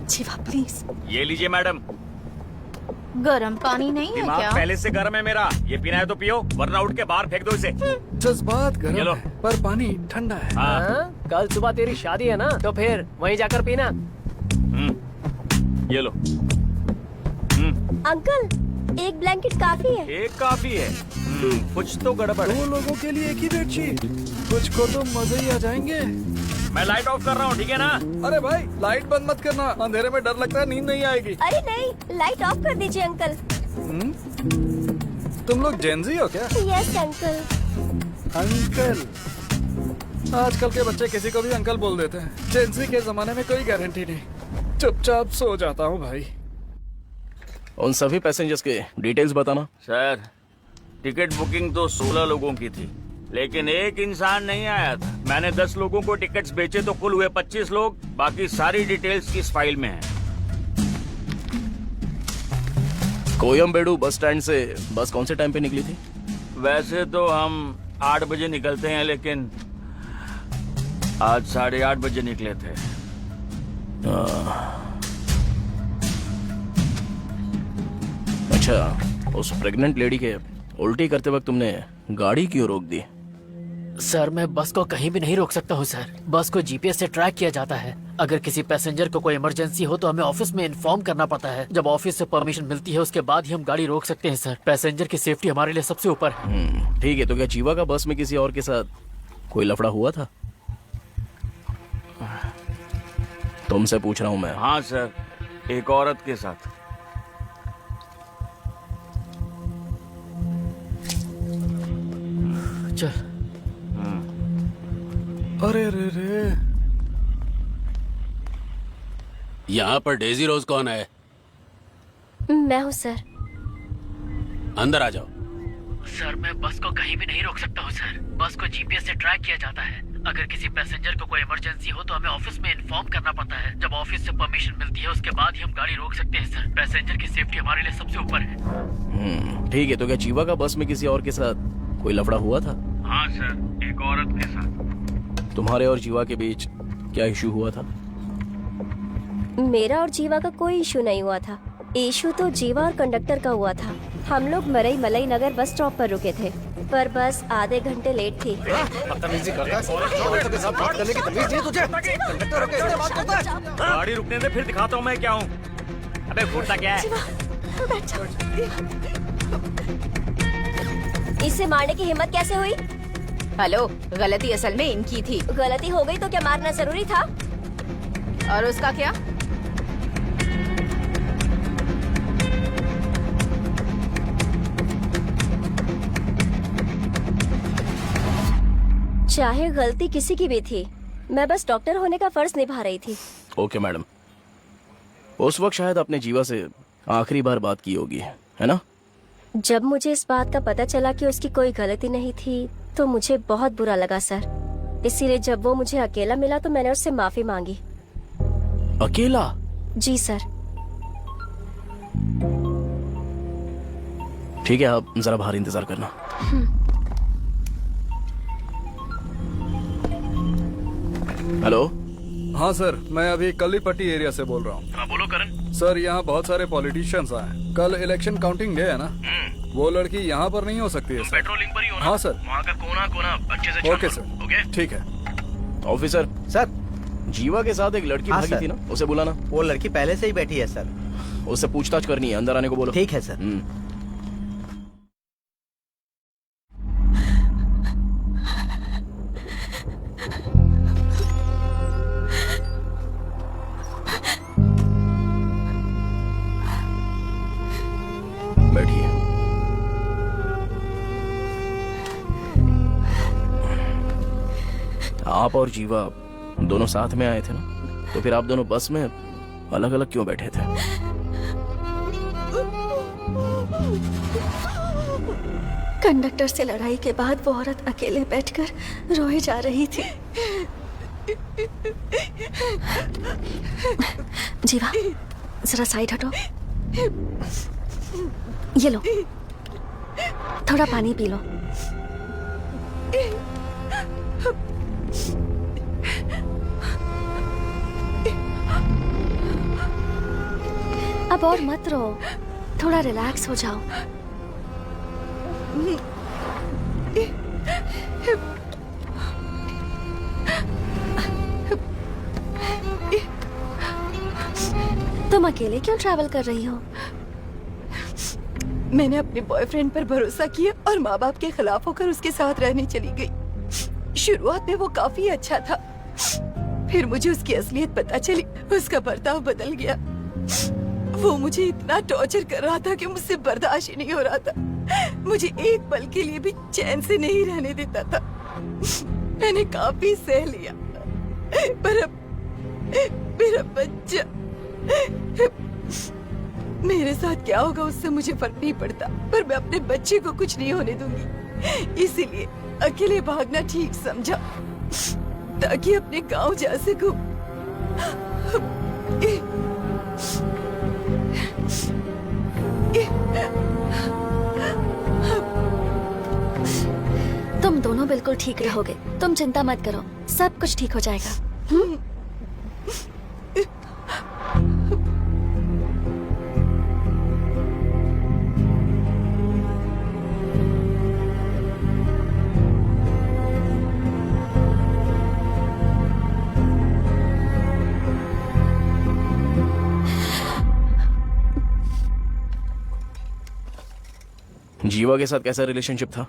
जीवा प्लीज। ये लीजिए मैडम। गरम पानी नहीं है दिमाग क्या? पहले से गर्म है मेरा, ये पीना है तो पियो, वरना उठ के बाहर फेंक दो इसे। जज्बात गर्म है, पर पानी ठंडा है। हाँ? कल सुबह तेरी शादी है ना, तो फिर वहीं जाकर पीना। ये लो। अंकल, एक ब्लैंकेट काफी है। एक काफी है। कुछ तो गड़बड़ है। 2 लोगों के लिए एक ही बेडशीट, कुछ को तो मजे ही आ जाएंगे। मैं लाइट ऑफ कर रहा हूँ, ठीक है ना? अरे भाई, लाइट बंद मत करना, अंधेरे में डर लगता है, नींद नहीं आएगी। अरे नहीं, लाइट ऑफ कर दीजिए अंकल। तुम लोग जेनजी हो क्या? Yes uncle. अंकल, आजकल के बच्चे किसी को भी अंकल बोल देते हैं। जेनजी के जमाने में कोई गारंटी नहीं। चुपचाप सो जाता हूँ भाई। उन सभी पैसेंजर्स के डिटेल्स बताना। सर, टिकट बुकिंग तो 16 लोगों की थी, लेकिन एक इंसान नहीं आया था। मैंने 10 लोगों को टिकट्स बेचे तो कुल हुए 25 लोग। बाकी सारी डिटेल्स किस फाइल में है। कोयम्बेडु बस स्टैंड से बस कौन से टाइम पे निकली थी? वैसे तो हम 8 बजे निकलते हैं, लेकिन आज 8:30 बजे निकले थे। अच्छा, उस प्रेग्नेंट लेडी के उल्टी करते वक्त तुमने गाड़ी क्यों रोक दी? सर मैं बस को कहीं भी नहीं रोक सकता हूँ सर। बस को जीपीएस से ट्रैक किया जाता है। अगर किसी पैसेंजर को कोई इमरजेंसी हो तो हमें ऑफिस में इन्फॉर्म करना पड़ता है। जब ऑफिस से परमिशन मिलती है उसके बाद ही हम गाड़ी रोक सकते हैं सर। पैसेंजर की सेफ्टी हमारे लिए सबसे ऊपर है। ठीक है, तो क्या जीवा का बस में किसी और के साथ कोई लफड़ा हुआ था? तुमसे पूछ रहा हूँ मैं। हाँ सर, एक औरत के साथ। चल। अरे रे रे, यहाँ पर डेजी रोज कौन है? मैं हूँ सर। अंदर आ जाओ। सर मैं बस को कहीं भी नहीं रोक सकता हूँ सर। बस को जीपीएस से ट्रैक किया जाता है। अगर किसी पैसेंजर को कोई इमरजेंसी हो तो हमें ऑफिस में इन्फॉर्म करना पड़ता है। जब ऑफिस से परमिशन मिलती है उसके बाद ही हम गाड़ी रोक सकते हैं सर। पैसेंजर की सेफ्टी हमारे लिए सबसे ऊपर है। ठीक है, तो क्या जीवा का बस में किसी और के साथ कोई लफड़ा हुआ था? हाँ सर, एक औरत के साथ। तुम्हारे और जीवा के बीच क्या इशू हुआ था? मेरा और जीवा का कोई इशू नहीं हुआ था। इशू तो जीवा और कंडक्टर का हुआ था। हम लोग मरई मलाई नगर बस स्टॉप पर रुके थे, पर बस आधे घंटे लेट थी। बदतमीजी करता है। औरतों के साथ बात करने की तमीज नहीं तुझे? कंडक्टर होके ऐसे बात करता है? गाड़ी रुकने दे, फिर दिखाता हूँ मैं क्या हूँ। अबे घूरता क्या है? इसे मारने की हिम्मत कैसे हुई? हेलो, गलती असल में इनकी थी। गलती हो गई तो क्या मारना जरूरी था? और उसका क्या? चाहे गलती किसी की भी थी, मैं बस डॉक्टर होने का फर्ज निभा रही थी। ओके मैडम, उस वक्त शायद आपने जीवा से आखिरी बार बात की होगी, है ना? जब मुझे इस बात का पता चला कि उसकी कोई गलती नहीं थी तो मुझे बहुत बुरा लगा सर। इसीलिए जब वो मुझे अकेला मिला तो मैंने उससे माफी मांगी। अकेला? जी सर। ठीक है, आप जरा बाहर इंतजार करना। हेलो। हाँ सर, मैं अभी कल्लीपट्टी एरिया से बोल रहा हूँ। हाँ बोलो करण। सर यहाँ बहुत सारे पॉलिटिशियंस आए। कल इलेक्शन काउंटिंग डे है ना, वो लड़की यहाँ पर नहीं हो सकती है सर। पेट्रोलिंग पर ही हो ना? हाँ सर। वहाँ का कोना कोना अच्छे से ओके सर। ओके ठीक है। ऑफिसर सर, जीवा के साथ एक लड़की हाँ, भागी सर। थी ना, उसे बुलाना। वो लड़की पहले से ही बैठी है सर। उससे पूछताछ करनी है, अंदर आने को बोलो। ठीक है सर। बैठिए। आप और जीवा दोनों साथ में आए थे ना, तो फिर आप दोनों बस में अलग अलग क्यों बैठे थे? कंडक्टर से लड़ाई के बाद वो औरत अकेले बैठकर रोए जा रही थी। जीवा, जरा साइड हटो। ये लो, थोड़ा पानी पी लो। अब और मत रो, थोड़ा रिलैक्स हो जाओ। तुम अकेले क्यों ट्रैवल कर रही हो? मैंने अपने बॉयफ्रेंड पर भरोसा किया और माँ बाप के खिलाफ होकर उसके साथ रहने चली गई। शुरुआत में वो काफी अच्छा था, फिर मुझे उसकी असलियत पता चली। उसका बर्ताव बदल गया। वो मुझे इतना टॉर्चर कर रहा था कि मुझसे बर्दाश्त ही नहीं हो रहा था। मुझे एक पल के लिए भी चैन से नहीं रहने देता था। मैंने काफी सह लिया, पर अब मेरा बच्चा, मेरे साथ क्या होगा उससे मुझे फर्क नहीं पड़ता, पर मैं अपने बच्चे को कुछ नहीं होने दूंगी। इसीलिए अकेले भागना ठीक समझा, ताकि अपने गांव जा सकूं। तुम दोनों बिल्कुल ठीक रहोगे, तुम चिंता मत करो। सब कुछ ठीक हो जाएगा। जीवा के साथ कैसा रिलेशनशिप था,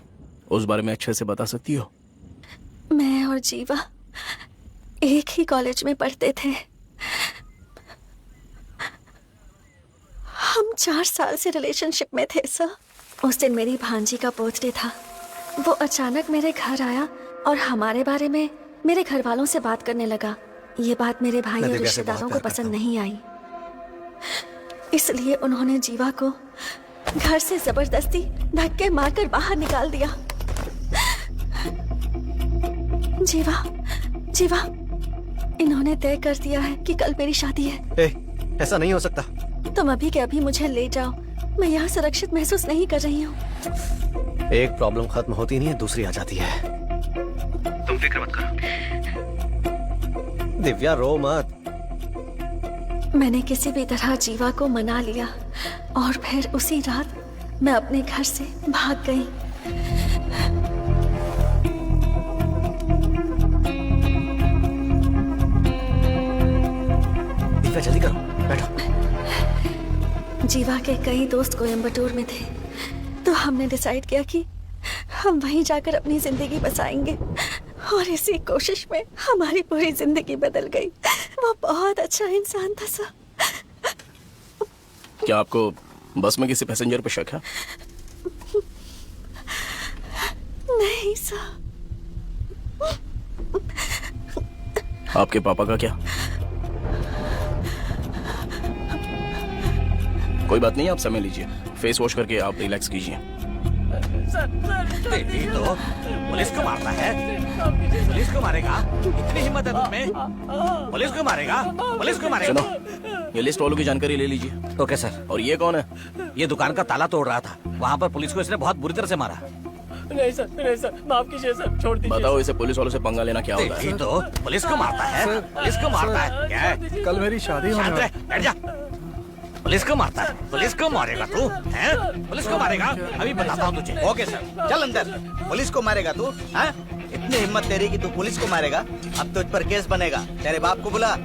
उस बारे में अच्छे से बता सकती हो? मैं और जीवा एक ही कॉलेज में पढ़ते थे। हम 4 साल से रिलेशनशिप में थे सर। उस दिन मेरी भांजी का बर्थडे था। वो अचानक मेरे घर आया और हमारे बारे में मेरे घर वालों से बात करने लगा। ये बात मेरे भाई और रिश्तेदारों को पसंद नहीं आई, इसलिए उन्होंने जीवा को घर से जबरदस्ती धक्के मारकर बाहर निकाल दिया। जीवा, इन्होंने तय कर दिया है कि कल मेरी शादी है। ऐसा नहीं हो सकता। तुम अभी के अभी मुझे ले जाओ, मैं यहाँ सुरक्षित महसूस नहीं कर रही हूँ। एक प्रॉब्लम खत्म होती नहीं है, दूसरी आ जाती है। तुम फिक्र मत करो। दिव्या, रो मत। मैंने किसी भी तरह जीवा को मना लिया और फिर उसी रात मैं अपने घर से भाग गई। दिव्या, जल्दी करो, बैठो। जीवा के कई दोस्त कोयम्बटूर में थे, तो हमने डिसाइड किया कि हम वहीं जाकर अपनी जिंदगी बसाएंगे, और इसी कोशिश में हमारी पूरी जिंदगी बदल गई। वो बहुत अच्छा इंसान था सर। क्या आपको बस में किसी पैसेंजर पे शक है? नहीं सर। आपके पापा का क्या? कोई बात नहीं, आप समय लीजिए, फेस वॉश करके आप रिलैक्स कीजिए। बेटी तो पुलिस को मारता है। पुलिस को मारेगा? इतनी हिम्मत है तुममें? पुलिस को मारेगा? पुलिस को मारेगा? सुनो, ये लिस्ट वालों की जानकारी ले लीजिए। Okay sir. और ये कौन है? ये दुकान का ताला तोड़ रहा था, वहाँ पर पुलिस को इसने बहुत बुरी तरह से मारा। नहीं सर, माफ कीजिए सर, छोड़ दीजिए। बताओ, इसे पुलिस वालों से पंगा लेना क्या होता है? तो पुलिस को मारता है। पुलिस को मारता है क्या है? कल मेरी शादी होने वाली है। बैठ जा। पुलिस को मारता है? पुलिस को मारेगा तू? हैं? पुलिस को मारेगा? अभी बताता हूँ तुझे। ओके सर, चल अंदर। पुलिस को मारेगा तू? हैं? इतनी हिम्मत तेरी कि तू पुलिस को मारेगा? अब तुझ पर केस बनेगा। तेरे बाप को बुला।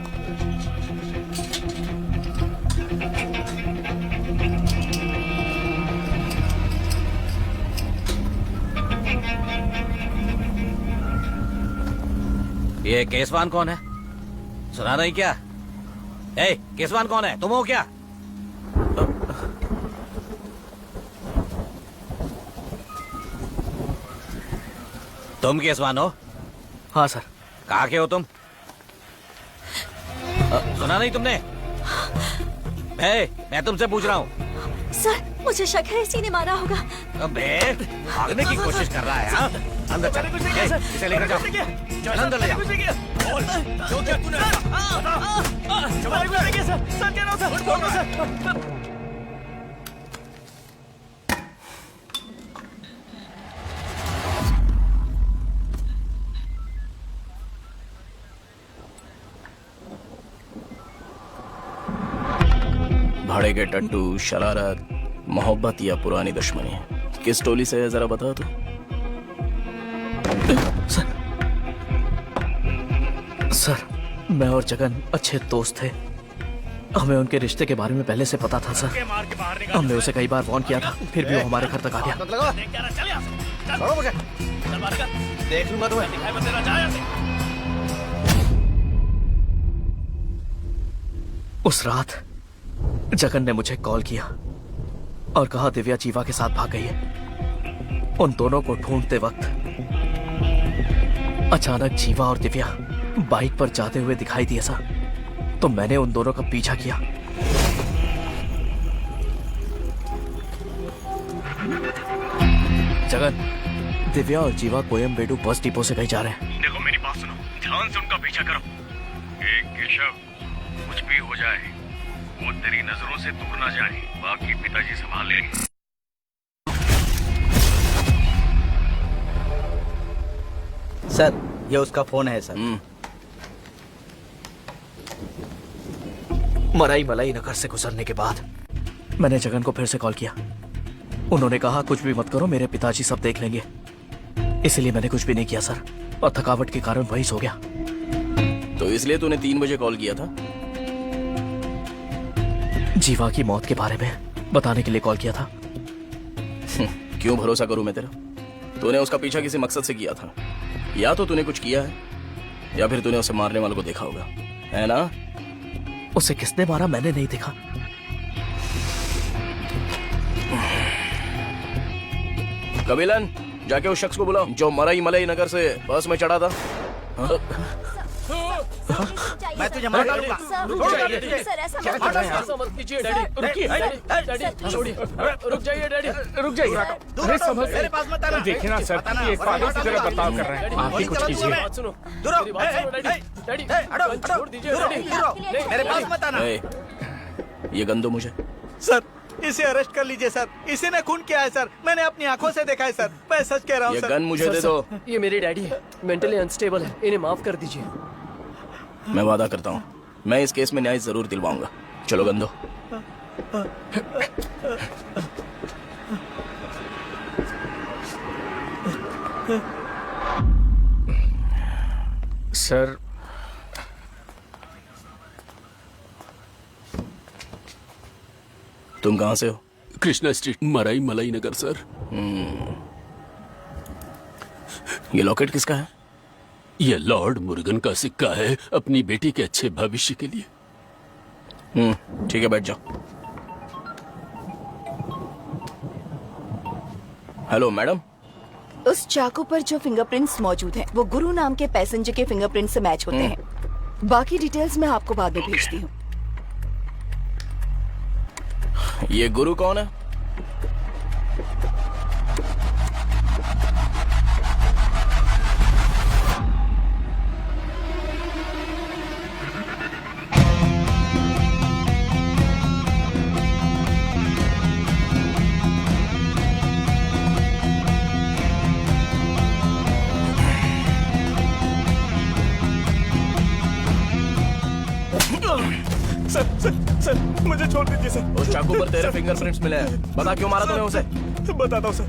ये केसवान कौन है? सुना नहीं क्या? ए, केसवान कौन है? तुम हो क्या? तुम केसवान हो? हाँ सर। कहाँ के हो तुम? सुना नहीं तुमने? मैं तुमसे पूछ रहा हूँ। सर, मुझे शक है इसी ने मारा होगा। अबे, भागने की कोशिश कर रहा है। हाँ? अंदर चल, इसे लेकर जाओ। चल अंदर ले जाओ। जो क्या तूने सर, कह रहा हूँ सर। भाड़े के टट्टू, शरारत, मोहब्बत या पुरानी दुश्मनी, किस टोली से है जरा बता तू। सर, मैं और जगन अच्छे दोस्त थे। हमें उनके रिश्ते के बारे में पहले से पता था सर। हमने उसे कई बार वार्न किया था, फिर भी वो हमारे घर तक आ गया। देख लूंगा तुम्हें। उस रात जगन ने मुझे कॉल किया और कहा दिव्या जीवा के साथ भाग गई है। उन दोनों को ढूंढते वक्त अचानक जीवा और दिव्या बाइक पर जाते हुए दिखाई दिए सर, तो मैंने उन दोनों का पीछा किया। जगन, दिव्या और जीवा कोयम्बेडु बस डिपो से कहीं जा रहे हैं। देखो मेरी बात सुनो, ध्यान से उनका पीछा करो। केशव, कुछ भी हो जाए वो तेरी नजरों से दूर ना जाए, बाकी पिताजी संभाल लेंगे। सर, ये उसका फोन है सर। मराई मलाई नगर से गुजरने के बाद मैंने जगन को फिर से कॉल किया। उन्होंने कहा कुछ भी मत करो, मेरे पिताजी सब देख लेंगे। इसलिए मैंने कुछ भी नहीं किया सर, और थकावट के कारण वही सो गया। तो इसलिए तूने 3 बजे कॉल किया था? जीवा की मौत के बारे में बताने के लिए कॉल किया था। क्यों भरोसा करूं मैं तेरा? तूने उसका पीछा किसी मकसद से किया था। या तो तूने कुछ किया है या फिर तूने उसे मारने वालों को देखा होगा, है ना? उसे किसने मारा मैंने नहीं देखा। कबीलन, जाके उस शख्स को बुलाओ जो मराई मलाई नगर से बस में चढ़ा था। मैं तुझे मार डालूंगा। रुक जाइए डैडी, रुक जाइए। अरे समझ मेरे पास मत आना। देखिए ना सर, ये एक पागल की तरह बर्ताव कर रहे हैं। आप ही कुछ कीजिए। मेरे पास मत आना। ये गन दो मुझे। सर इसे अरेस्ट कर लीजिए सर, इसी ने खून किया है सर, मैंने अपनी आंखों से देखा है सर, मैं सच कह रहा हूँ ये सर। गन मुझे दे दो। ये मेरे डैडी है, मेंटली अनस्टेबल है, इन्हें माफ कर दीजिए। मैं वादा करता हूँ मैं इस केस में न्याय जरूर दिलवाऊंगा। चलो गन दो। सर तुम कहाँ से हो? कृष्णा स्ट्रीट, मराई मलाई नगर सर। ये लॉकेट किसका है? ये लॉर्ड मुर्गन का सिक्का है, अपनी बेटी के अच्छे भविष्य के लिए। ठीक है, बैठ जाओ। Hello madam. उस चाकू पर जो फिंगरप्रिंट्स मौजूद हैं, वो गुरु नाम के पैसेंजर के फिंगरप्रिंट से मैच होते हैं। बाकी डिटेल्स मैं आपको बाद में भेजती हूँ। ये गुरु कौन है? सर मुझे छोड़ दीजिए सर। उस चाकू पर तेरे फिंगरप्रिंट्स मिले हैं। बता क्यों मारा तूने उसे? बताता हूँ सर।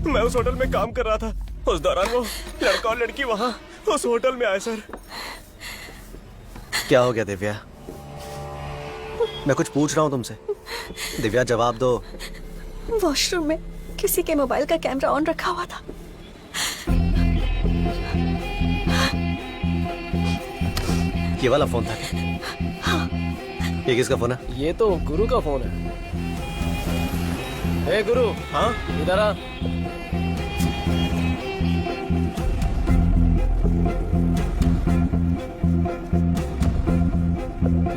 मैं उस होटल में काम कर रहा था, उस दौरान वो लड़का और लड़की वहाँ उस होटल में आए सर। क्या हो गया दिव्या? मैं कुछ पूछ रहा हूँ तुमसे, दिव्या जवाब दो। वॉशरूम में किसी के मोबाइल का कैमरा ऑन रखा हुआ था। ये वाला फोन था क्या? हाँ। ये किसका फोन है? ये तो गुरु का फोन है। ए गुरु, हाँ इधर आ।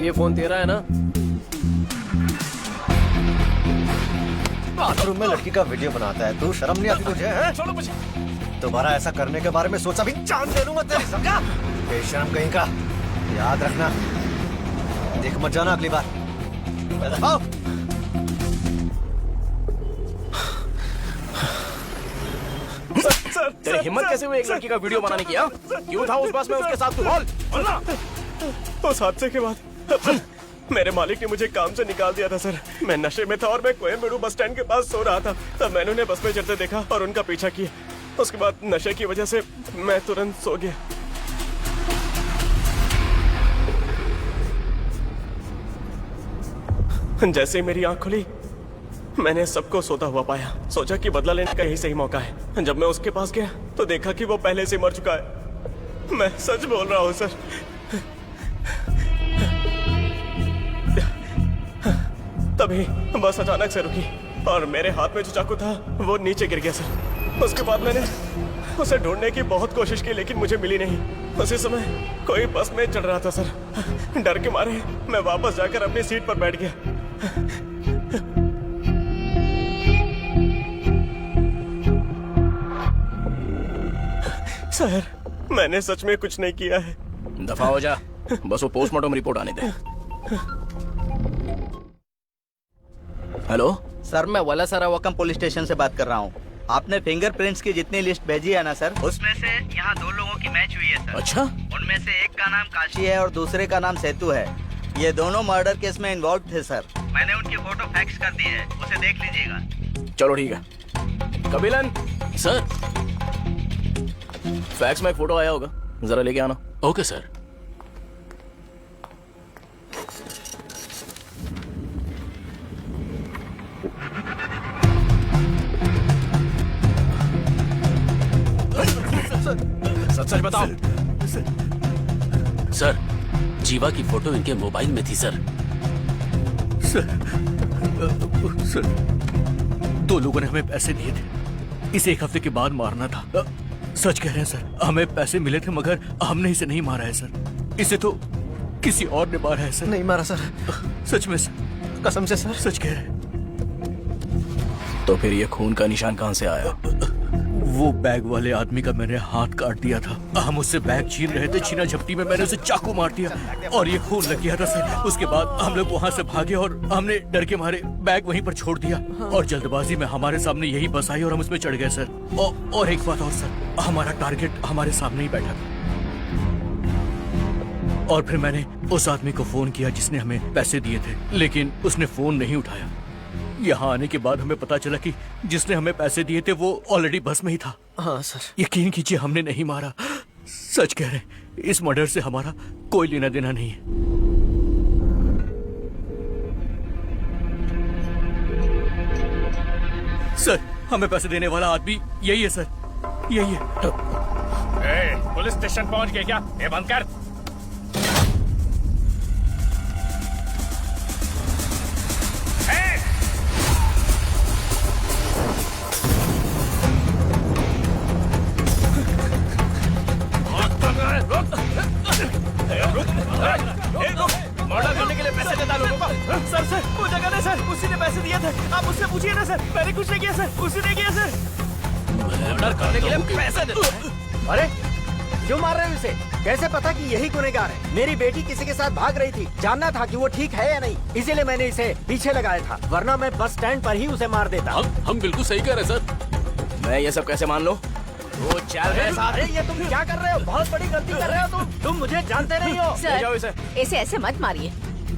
ये फोन तेरा है ना? बाथरूम में लड़की का वीडियो बनाता है, तू शर्म नहीं आती तुझे? हैं? छोड़ो मुझे। दोबारा ऐसा करने के बारे में सोचा भी जान दे दूंगा तेरी, समझा? बेशर्म कहीं का, याद रखना। देख मत जाना अगली बार। आओ। तेरी हिम्मत कैसे हुई एक लड़की का वीडियो बनाने की? क्यों था उस बस में उसके साथ? तू बोल। उस हादसे के बाद मेरे मालिक ने मुझे काम से निकाल दिया था सर। मैं नशे में था और मैं कोयम्बेडु बस स्टैंड के पास सो रहा था। तब मैंने उन्हें बस में चढ़ते देखा और उनका पीछा किया। उसके बाद नशे की वजह से मैं तुरंत सो गया। जैसे ही मेरी आंख खुली मैंने सबको सोता हुआ पाया। सोचा कि बदला लेने का यही सही मौका है। जब मैं उसके पास गया तो देखा कि वो पहले से मर चुका है। मैं सच बोल रहा हूँ सर। तभी बस अचानक से रुकी और मेरे हाथ में जो चाकू था वो नीचे गिर गया सर। उसके बाद मैंने उसे ढूंढने की बहुत कोशिश की लेकिन मुझे मिली नहीं। उसी समय कोई बस में चढ़ रहा था सर। डर के मारे मैं वापस जाकर अपनी सीट पर बैठ गया। सर मैंने सच में कुछ नहीं किया है। दफा हो जा, बस वो पोस्टमार्टम रिपोर्ट आने दे। हेलो सर, मैं वलासरा वकम पुलिस स्टेशन से बात कर रहा हूँ। आपने फिंगरप्रिंट्स की जितनी लिस्ट भेजी है ना सर, उसमें से यहाँ 2 लोगों की मैच हुई है सर। अच्छा? उनमें से एक का नाम काशी है और दूसरे का नाम सेतु है। ये दोनों मर्डर केस में इन्वॉल्व थे सर। मैंने उनकी फोटो फैक्स कर दी है, उसे देख लीजिएगा। चलो ठीक है। कपिलन सर, फैक्स में एक फोटो आया होगा, जरा लेके आना। Okay sir. सच सच बताओ। सर, जीवा की फोटो इनके मोबाइल में थी सर। सर, 2 लोगों ने हमें पैसे दिए थे, इसे 1 हफ्ते के बाद मारना था। सच कह रहे हैं सर, हमें पैसे मिले थे मगर हमने इसे नहीं मारा है सर। इसे तो किसी और ने मारा है सर। नहीं मारा सर, सच में सर, कसम से सर, सच कह रहे हैं। तो फिर ये खून का निशान कहाँ से आया? वो बैग वाले आदमी का मैंने हाथ काट दिया था। हम उससे बैग छीन रहे थे, छीना झपटी में मैंने उसे चाकू मार दिया और ये खून लग गया था सर। उसके बाद हम लोग वहाँ से भागे और हमने डर के मारे बैग वहीं पर छोड़ दिया और जल्दबाजी में हमारे सामने यही बस आई और हम उसमें चढ़ गए सर। और एक बात और सर, हमारा टारगेट हमारे सामने ही बैठा था और फिर मैंने उस आदमी को फोन किया जिसने हमें पैसे दिए थे, लेकिन उसने फोन नहीं उठाया। यहाँ आने के बाद हमें पता चला कि जिसने हमें पैसे दिए थे वो ऑलरेडी बस में ही था। हाँ सर। यकीन कीजिए, हमने नहीं मारा। सच कह रहे हैं, इस मर्डर से हमारा कोई लेना देना नहीं है। सर, हमें पैसे देने वाला आदमी यही है सर, यही है। पुलिस स्टेशन पहुंच गए क्या? ये बंद कर। मर्डर करने के लिए पैसे देता लोगों को। सर सर, वो जगह नहीं सर, उसी ने पैसे दिए थे। आप उससे पूछिए ना सर, मैंने कुछ नहीं किया सर, उसी ने किया सर। मर्डर करने के लिए पैसे देता है। अरे क्यों मार रहे हो इसे? कैसे पता कि यही गुनहगार है? मेरी बेटी किसी के साथ भाग रही थी, जानना था कि वो ठीक है या नहीं, इसीलिए मैंने इसे पीछे लगाया था, वरना मैं बस स्टैंड पर ही उसे मार देता। हम बिल्कुल सही कह रहे हैं सर। मैं ये सब कैसे मान लो? वो चल रहे साथ। अरे ये तुम क्या कर रहे हो? बहुत बड़ी गलती कर रहे हो तुम मुझे जानते नहीं हो। ले जाओ इसे। इसे ऐसे मत मारिए,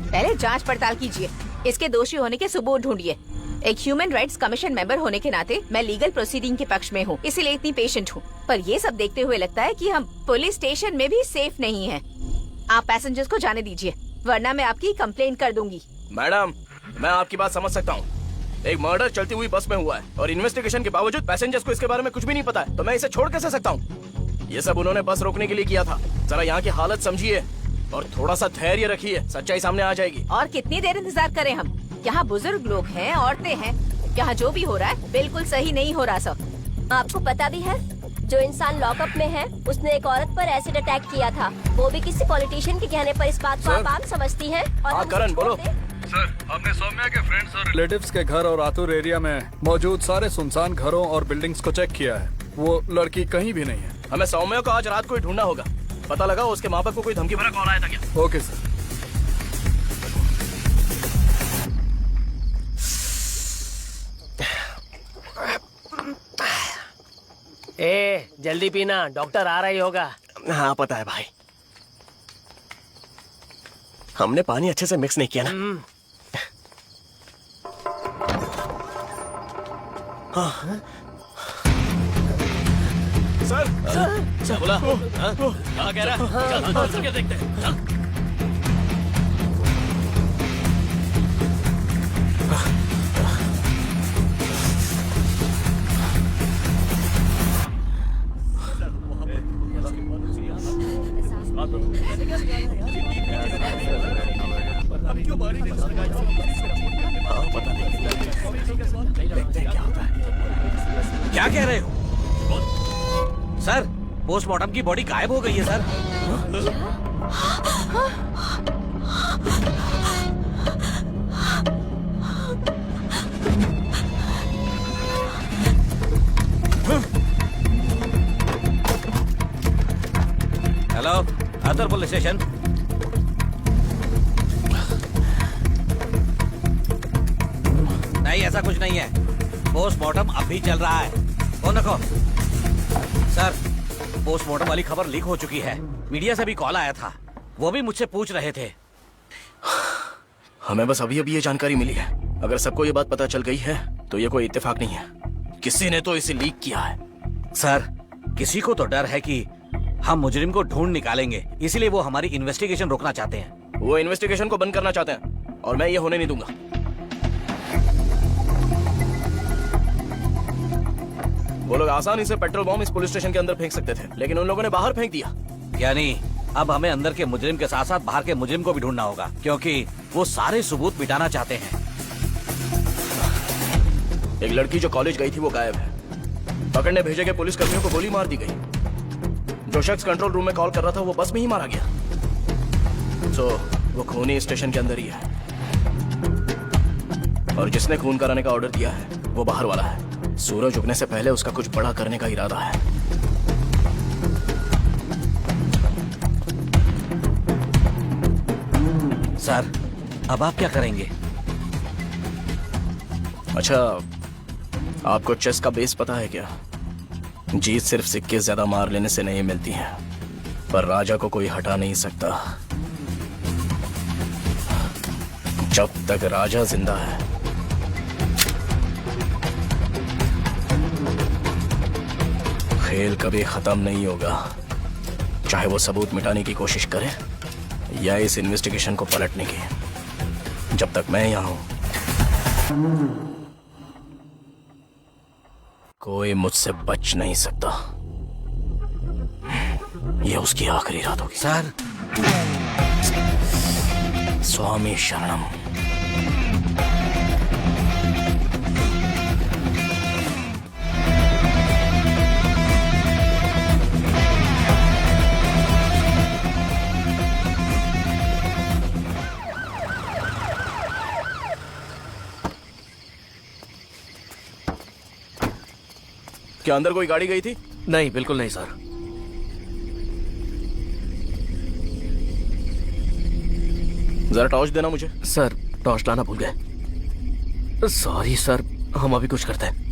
पहले जांच पड़ताल कीजिए, इसके दोषी होने के सबूत ढूंढिए। एक ह्यूमन राइट्स कमीशन मेंबर होने के नाते मैं लीगल प्रोसीडिंग के पक्ष में हूँ, इसीलिए इतनी पेशेंट हूँ। पर ये सब देखते हुए लगता है कि हम पुलिस स्टेशन में भी सेफ नहीं हैं। आप पैसेंजर्स को जाने दीजिए, वरना मैं आपकी कंप्लेंट कर दूंगी। मैडम, मैं आपकी बात समझ सकता हूँ। एक मर्डर चलती हुई बस में हुआ है और इन्वेस्टिगेशन के बावजूद पैसेंजर्स को इसके बारे में कुछ भी नहीं पता है, तो मैं इसे छोड़ कैसे सकता हूँ? ये सब उन्होंने बस रोकने के लिए किया था। जरा यहाँ की हालत समझिए और थोड़ा सा धैर्य रखिए, सच्चाई सामने आ जाएगी। और कितनी देर इंतजार करें हम? यहाँ बुजुर्ग लोग हैं, औरतें हैं, यहाँ जो भी हो रहा है बिल्कुल सही नहीं हो रहा सब। आपको पता भी है, जो इंसान लॉकअप में है उसने एक औरत पर एसिड अटैक किया था, वो भी किसी पॉलिटिशियन के कहने पर। इस बात को आप आम समझती हैं? और करण बोलो। सर, हमने सौम्या के फ्रेंड्स और रिलेटिव्स के घर और आतुर एरिया में मौजूद सारे सुनसान घरों और बिल्डिंग्स को चेक किया है। वो लड़की कहीं भी नहीं है। हमें सौम्या को आज रात को ही ढूंढना होगा। पता लगा उसके माँ बाप को कोई धमकी भरा कॉल आया था क्या? Okay sir. जल्दी पीना, डॉक्टर आ रहा ही होगा। हाँ पता है भाई, हमने पानी अच्छे से मिक्स नहीं किया ना। हाँ। सर बोला हाँ कह रहा, चल के देखते हैं। चल। क्या कह रहे हो सर? पोस्टमार्टम की बॉडी गायब हो गई है sir. Hello, other police station. नहीं, ऐसा कुछ नहीं है, पोस्टमार्टम अभी चल रहा है। फोन रखो। सर, पोस्टमार्टम वाली खबर लीक हो चुकी है। मीडिया से भी कॉल आया था, वो भी मुझसे पूछ रहे थे। हमें बस अभी अभी ये जानकारी मिली है। अगर सबको ये बात पता चल गई है तो ये कोई इत्तेफाक नहीं है, किसी ने तो इसे लीक किया है। सर, किसी को तो डर है कि हम मुजरिम को ढूंढ निकालेंगे, इसलिए वो हमारी इन्वेस्टिगेशन रोकना चाहते हैं। वो इन्वेस्टिगेशन को बंद करना चाहते हैं और मैं ये होने नहीं दूंगा। वो लोग आसानी से पेट्रोल बॉम्ब इस पुलिस स्टेशन के अंदर फेंक सकते थे, लेकिन उन लोगों ने बाहर फेंक दिया। यानी अब हमें अंदर के मुजरिम के साथ साथ बाहर के मुजरिम को भी ढूंढना होगा, क्योंकि वो सारे सबूत मिटाना चाहते हैं। एक लड़की जो कॉलेज गई थी वो गायब है। पकड़ने भेजे गए पुलिस कर्मियों को गोली मार दी गई। जो शख्स कंट्रोल रूम में कॉल कर रहा था वो बस में ही मारा गया। तो वो खूनी स्टेशन के अंदर ही है, और जिसने खून कराने का ऑर्डर दिया है वो बाहर वाला है। सूरज उगने से पहले उसका कुछ बड़ा करने का इरादा है। सर, अब आप क्या करेंगे? अच्छा, आपको चेस का बेस पता है क्या? जीत सिर्फ सिक्के ज्यादा मार लेने से नहीं मिलती है, पर राजा को कोई हटा नहीं सकता जब तक राजा जिंदा है। खेल कभी खत्म नहीं होगा, चाहे वो सबूत मिटाने की कोशिश करे या इस इन्वेस्टिगेशन को पलटने की। जब तक मैं यहां हूं कोई मुझसे बच नहीं सकता। ये उसकी आखिरी रात होगी। सर, स्वामी शरणम। क्या अंदर कोई गाड़ी गई थी? नहीं, बिल्कुल नहीं सर। जरा टॉर्च देना मुझे। सर, टॉर्च लाना भूल गए। सॉरी सर, हम अभी कुछ करते हैं।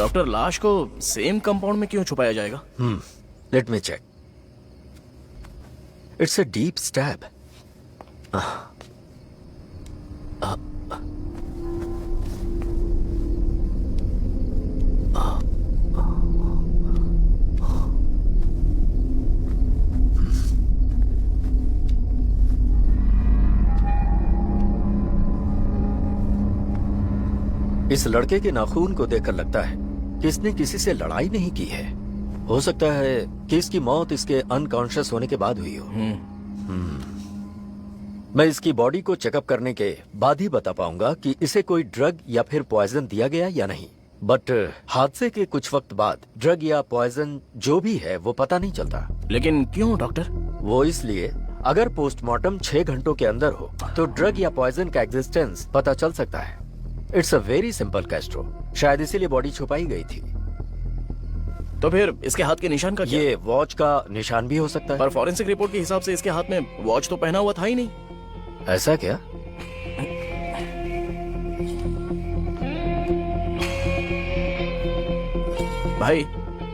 डॉक्टर, लाश को सेम कंपाउंड में क्यों छुपाया जाएगा? Let me check. It's a deep stab. इस लड़के के नाखून को देखकर लगता है कि इसने किसी से लड़ाई नहीं की है। हो सकता है कि इसकी मौत इसके अनकॉन्शियस होने के बाद हुई हो। मैं इसकी बॉडी को चेकअप करने के बाद ही बता पाऊंगा कि इसे कोई ड्रग या फिर पॉइजन दिया गया या नहीं। बट हादसे के कुछ वक्त बाद ड्रग या पॉइजन जो भी है वो पता नहीं चलता। लेकिन क्यों डॉक्टर? वो इसलिए, अगर पोस्टमार्टम 6 घंटों के अंदर हो तो ड्रग या पॉइजन का एग्जिस्टेंस पता चल सकता है। It's a very simple Castro. शायद इसीलिए बॉडी छुपाई गई थी। तो फिर इसके हाथ के निशान का क्या? ये वॉच का निशान भी हो सकता है। पर फॉरेंसिक रिपोर्ट के हिसाब से इसके हाथ में वॉच तो पहना हुआ था ही नहीं। ऐसा क्या? भाई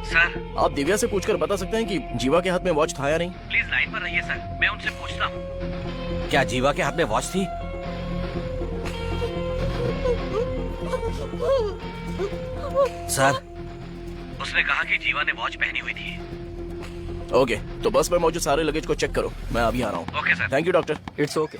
सर, आप दिव्या से पूछकर बता सकते हैं कि जीवा के हाथ में वॉच था या नहीं? प्लीज लाइन पर रहिए सर, मैं उनसे पूछता हूँ। क्या जीवा के हाथ में वॉच थी? सर, उसने कहा कि जीवा ने वॉच पहनी हुई थी। ओके, तो बस में मौजूद सारे लगेज को चेक करो। मैं अभी आ रहा हूँ। Okay sir. Thank you doctor. It's okay.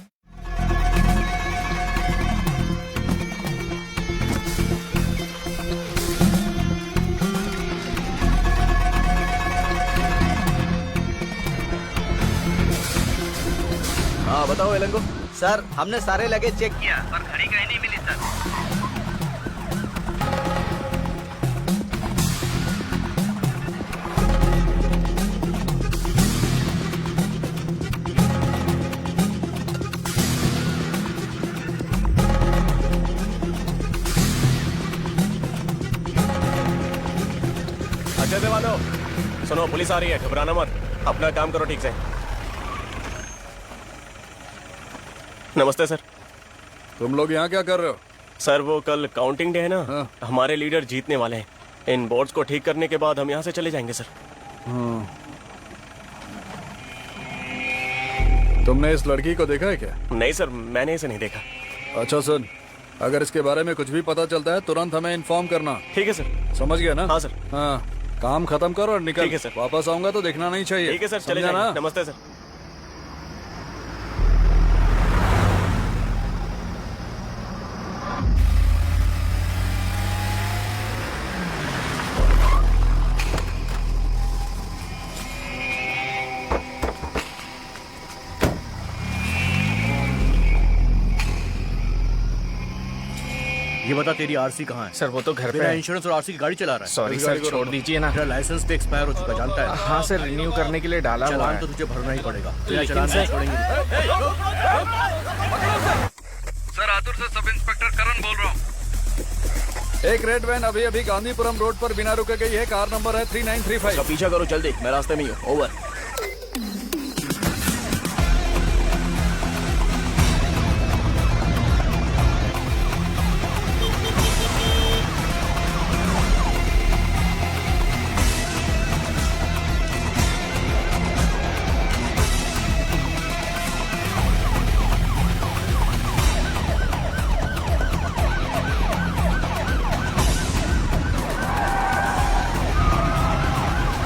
हाँ बताओ एलंगो। सर, हमने सारे लगेज चेक किया पर घड़ी कहीं नहीं मिली सर। अजय देवानो, सुनो, पुलिस आ रही है, घबराना मत, अपना काम करो ठीक से। नमस्ते सर। तुम लोग यहाँ क्या कर रहे हो? सर, वो कल काउंटिंग डे है ना, हमारे लीडर जीतने वाले हैं। इन बोर्ड्स को ठीक करने के बाद हम यहाँ से चले जाएंगे सर। तुमने इस लड़की को देखा है क्या? नहीं सर, मैंने इसे नहीं देखा। अच्छा सुन, अगर इसके बारे में कुछ भी पता चलता है तुरंत हमें इन्फॉर्म करना। ठीक है सर। समझ गया ना? हाँ सर। हाँ, काम खत्म करो और निकल। ठीक है सर। वापस आऊंगा तो देखना नहीं चाहिए। ठीक है सर, चले समझा ना? जाएंगे। नमस्ते सर। ये बता, तेरी आरसी कहाँ है? सर, वो तो घर पे बिना है। इंश्योरेंस और आरसी की गाड़ी चला रहा है। सॉरी सर, छोड़ दीजिए ना। तेरा लाइसेंस तो एक्सपायर हो चुका, जानता है? हाँ सर, रिन्यू करने के लिए डाला हुआ चालान है। तो तुझे भरना ही पड़ेगा। तेरा लेकिन चालान नहीं सर- छोड़ेंगे। सर, आतुर से सब इंस्पेक्टर करण बोल रहा हूँ। एक रेड वैन अभी अभी गांधीपुरम रोड पर बिना रुके गई है। कार नंबर है 3935। पीछा करो जल्दी, मैं रास्ते में ही हूँ। ओवर।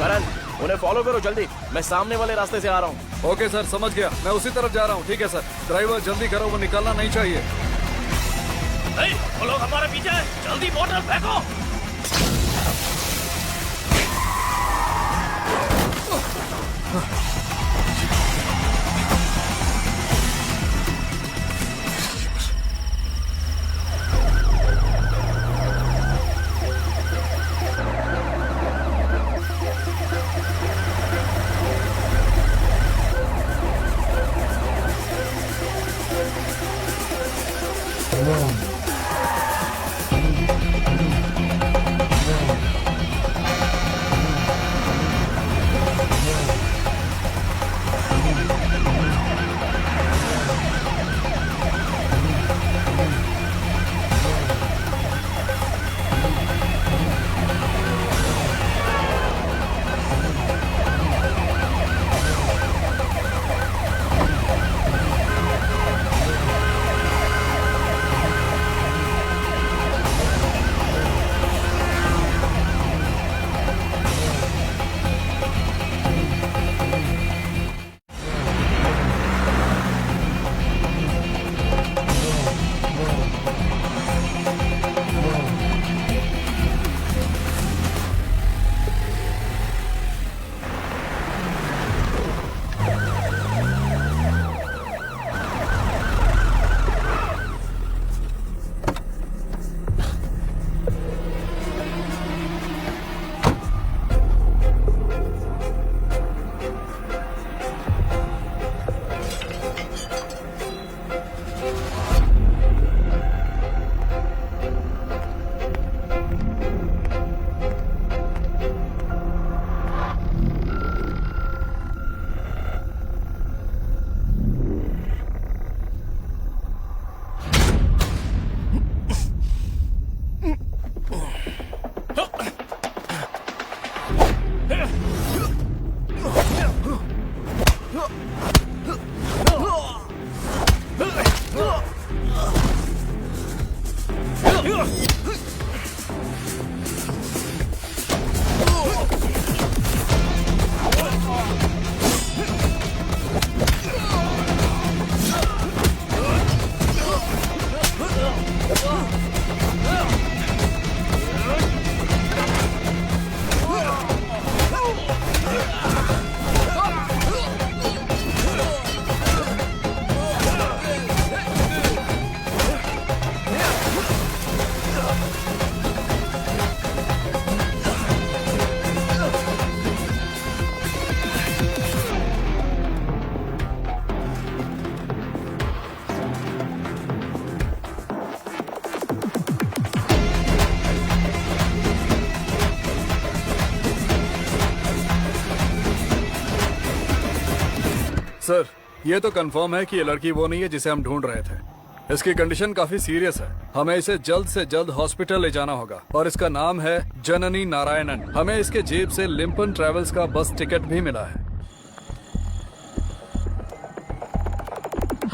करण, उन्हें फॉलो करो जल्दी, मैं सामने वाले रास्ते से आ रहा हूँ। ओके सर, समझ गया, मैं उसी तरफ जा रहा हूँ। ठीक है सर। ड्राइवर जल्दी करो, वो निकलना नहीं चाहिए। वो लोग हमारे पीछे हैं, जल्दी बोतल फेंको। सर, ये तो कंफर्म है कि ये लड़की वो नहीं है जिसे हम ढूंढ रहे थे। इसकी कंडीशन काफी सीरियस है। हमें इसे जल्द से जल्द हॉस्पिटल ले जाना होगा और इसका नाम है जननी नारायणन। हमें इसके जेब से लिम्पन ट्रेवल्स का बस टिकट भी मिला है।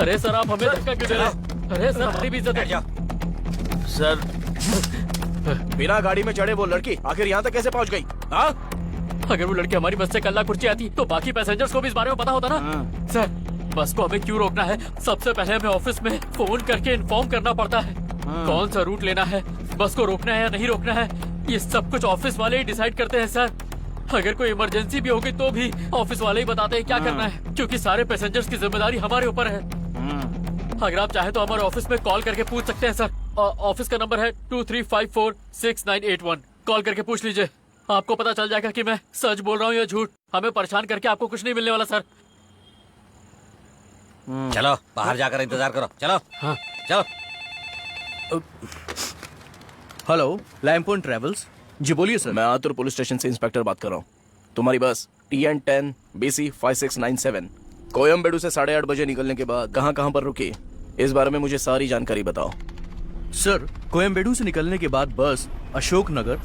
अरे सर, आप हमें धक्का क्यों दे रहे हैं? अरे सर, हमारी भी इज्जत है। सर, बिना गाड़ी में चढ़े वो लड़की आखिर यहाँ तक कैसे पहुँच गई? हाँ? अगर वो लड़की हमारी बस से कल्ला कुर्ची आती तो बाकी पैसेंजर्स को भी इस बारे में पता होता ना। सर, बस को हमें क्यों रोकना है? सबसे पहले हमें ऑफिस में फोन करके इन्फॉर्म करना पड़ता है कौन सा रूट लेना है, बस को रोकना है या नहीं रोकना है। ये सब कुछ ऑफिस वाले ही डिसाइड करते हैं सर। अगर कोई इमरजेंसी भी होगी तो भी ऑफिस वाले ही बताते हैं क्या करना है, क्योंकि सारे पैसेंजर्स की जिम्मेदारी हमारे ऊपर है। अगर आप चाहे तो हमारे ऑफिस में कॉल करके पूछ सकते हैं सर। ऑफिस का नंबर है 23546981। कॉल करके पूछ लीजिए, आपको पता चल जाएगा कि मैं सच बोल रहा हूँ या झूठ। हमें परेशान करके आपको कुछ नहीं मिलने वाला सर। चलो बाहर जाकर इंतजार करो। चलो। हाँ चलो। Hello, लैम्पोन travels. जी बोलिए सर। मैं आतुर पुलिस स्टेशन से इंस्पेक्टर बात कर रहा हूँ। तुम्हारी बस TN10 BC 5697 कोयम्बेडू से 8:30 बजे निकलने के बाद कहाँ कहाँ पर रुकी, इस बारे में मुझे सारी जानकारी बताओ। सर, कोयम्बेडू से निकलने के बाद बस अशोक नगर,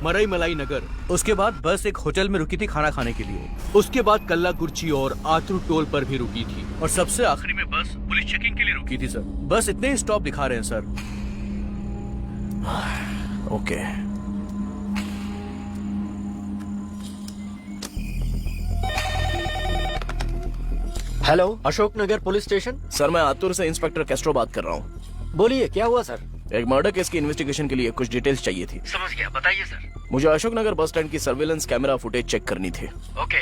मरई मलाई नगर, उसके बाद बस एक होटल में रुकी थी खाना खाने के लिए। उसके बाद कल्लाकुर्ची और आतुर टोल पर भी रुकी थी और सबसे आखिरी में बस पुलिस चेकिंग के लिए रुकी थी सर। बस इतने ही स्टॉप दिखा रहे हैं sir. Okay. Hello, Ashok Nagar police station. Sir, मैं आतुर से इंस्पेक्टर कैस्ट्रो बात कर रहा हूँ। बोलिए, क्या हुआ सर? एक मर्डर केस की इन्वेस्टिगेशन के लिए कुछ डिटेल्स चाहिए थी। समझ गया, बताइए सर। मुझे अशोक नगर बस स्टैंड की सर्विलेंस कैमरा फुटेज चेक करनी थी। ओके,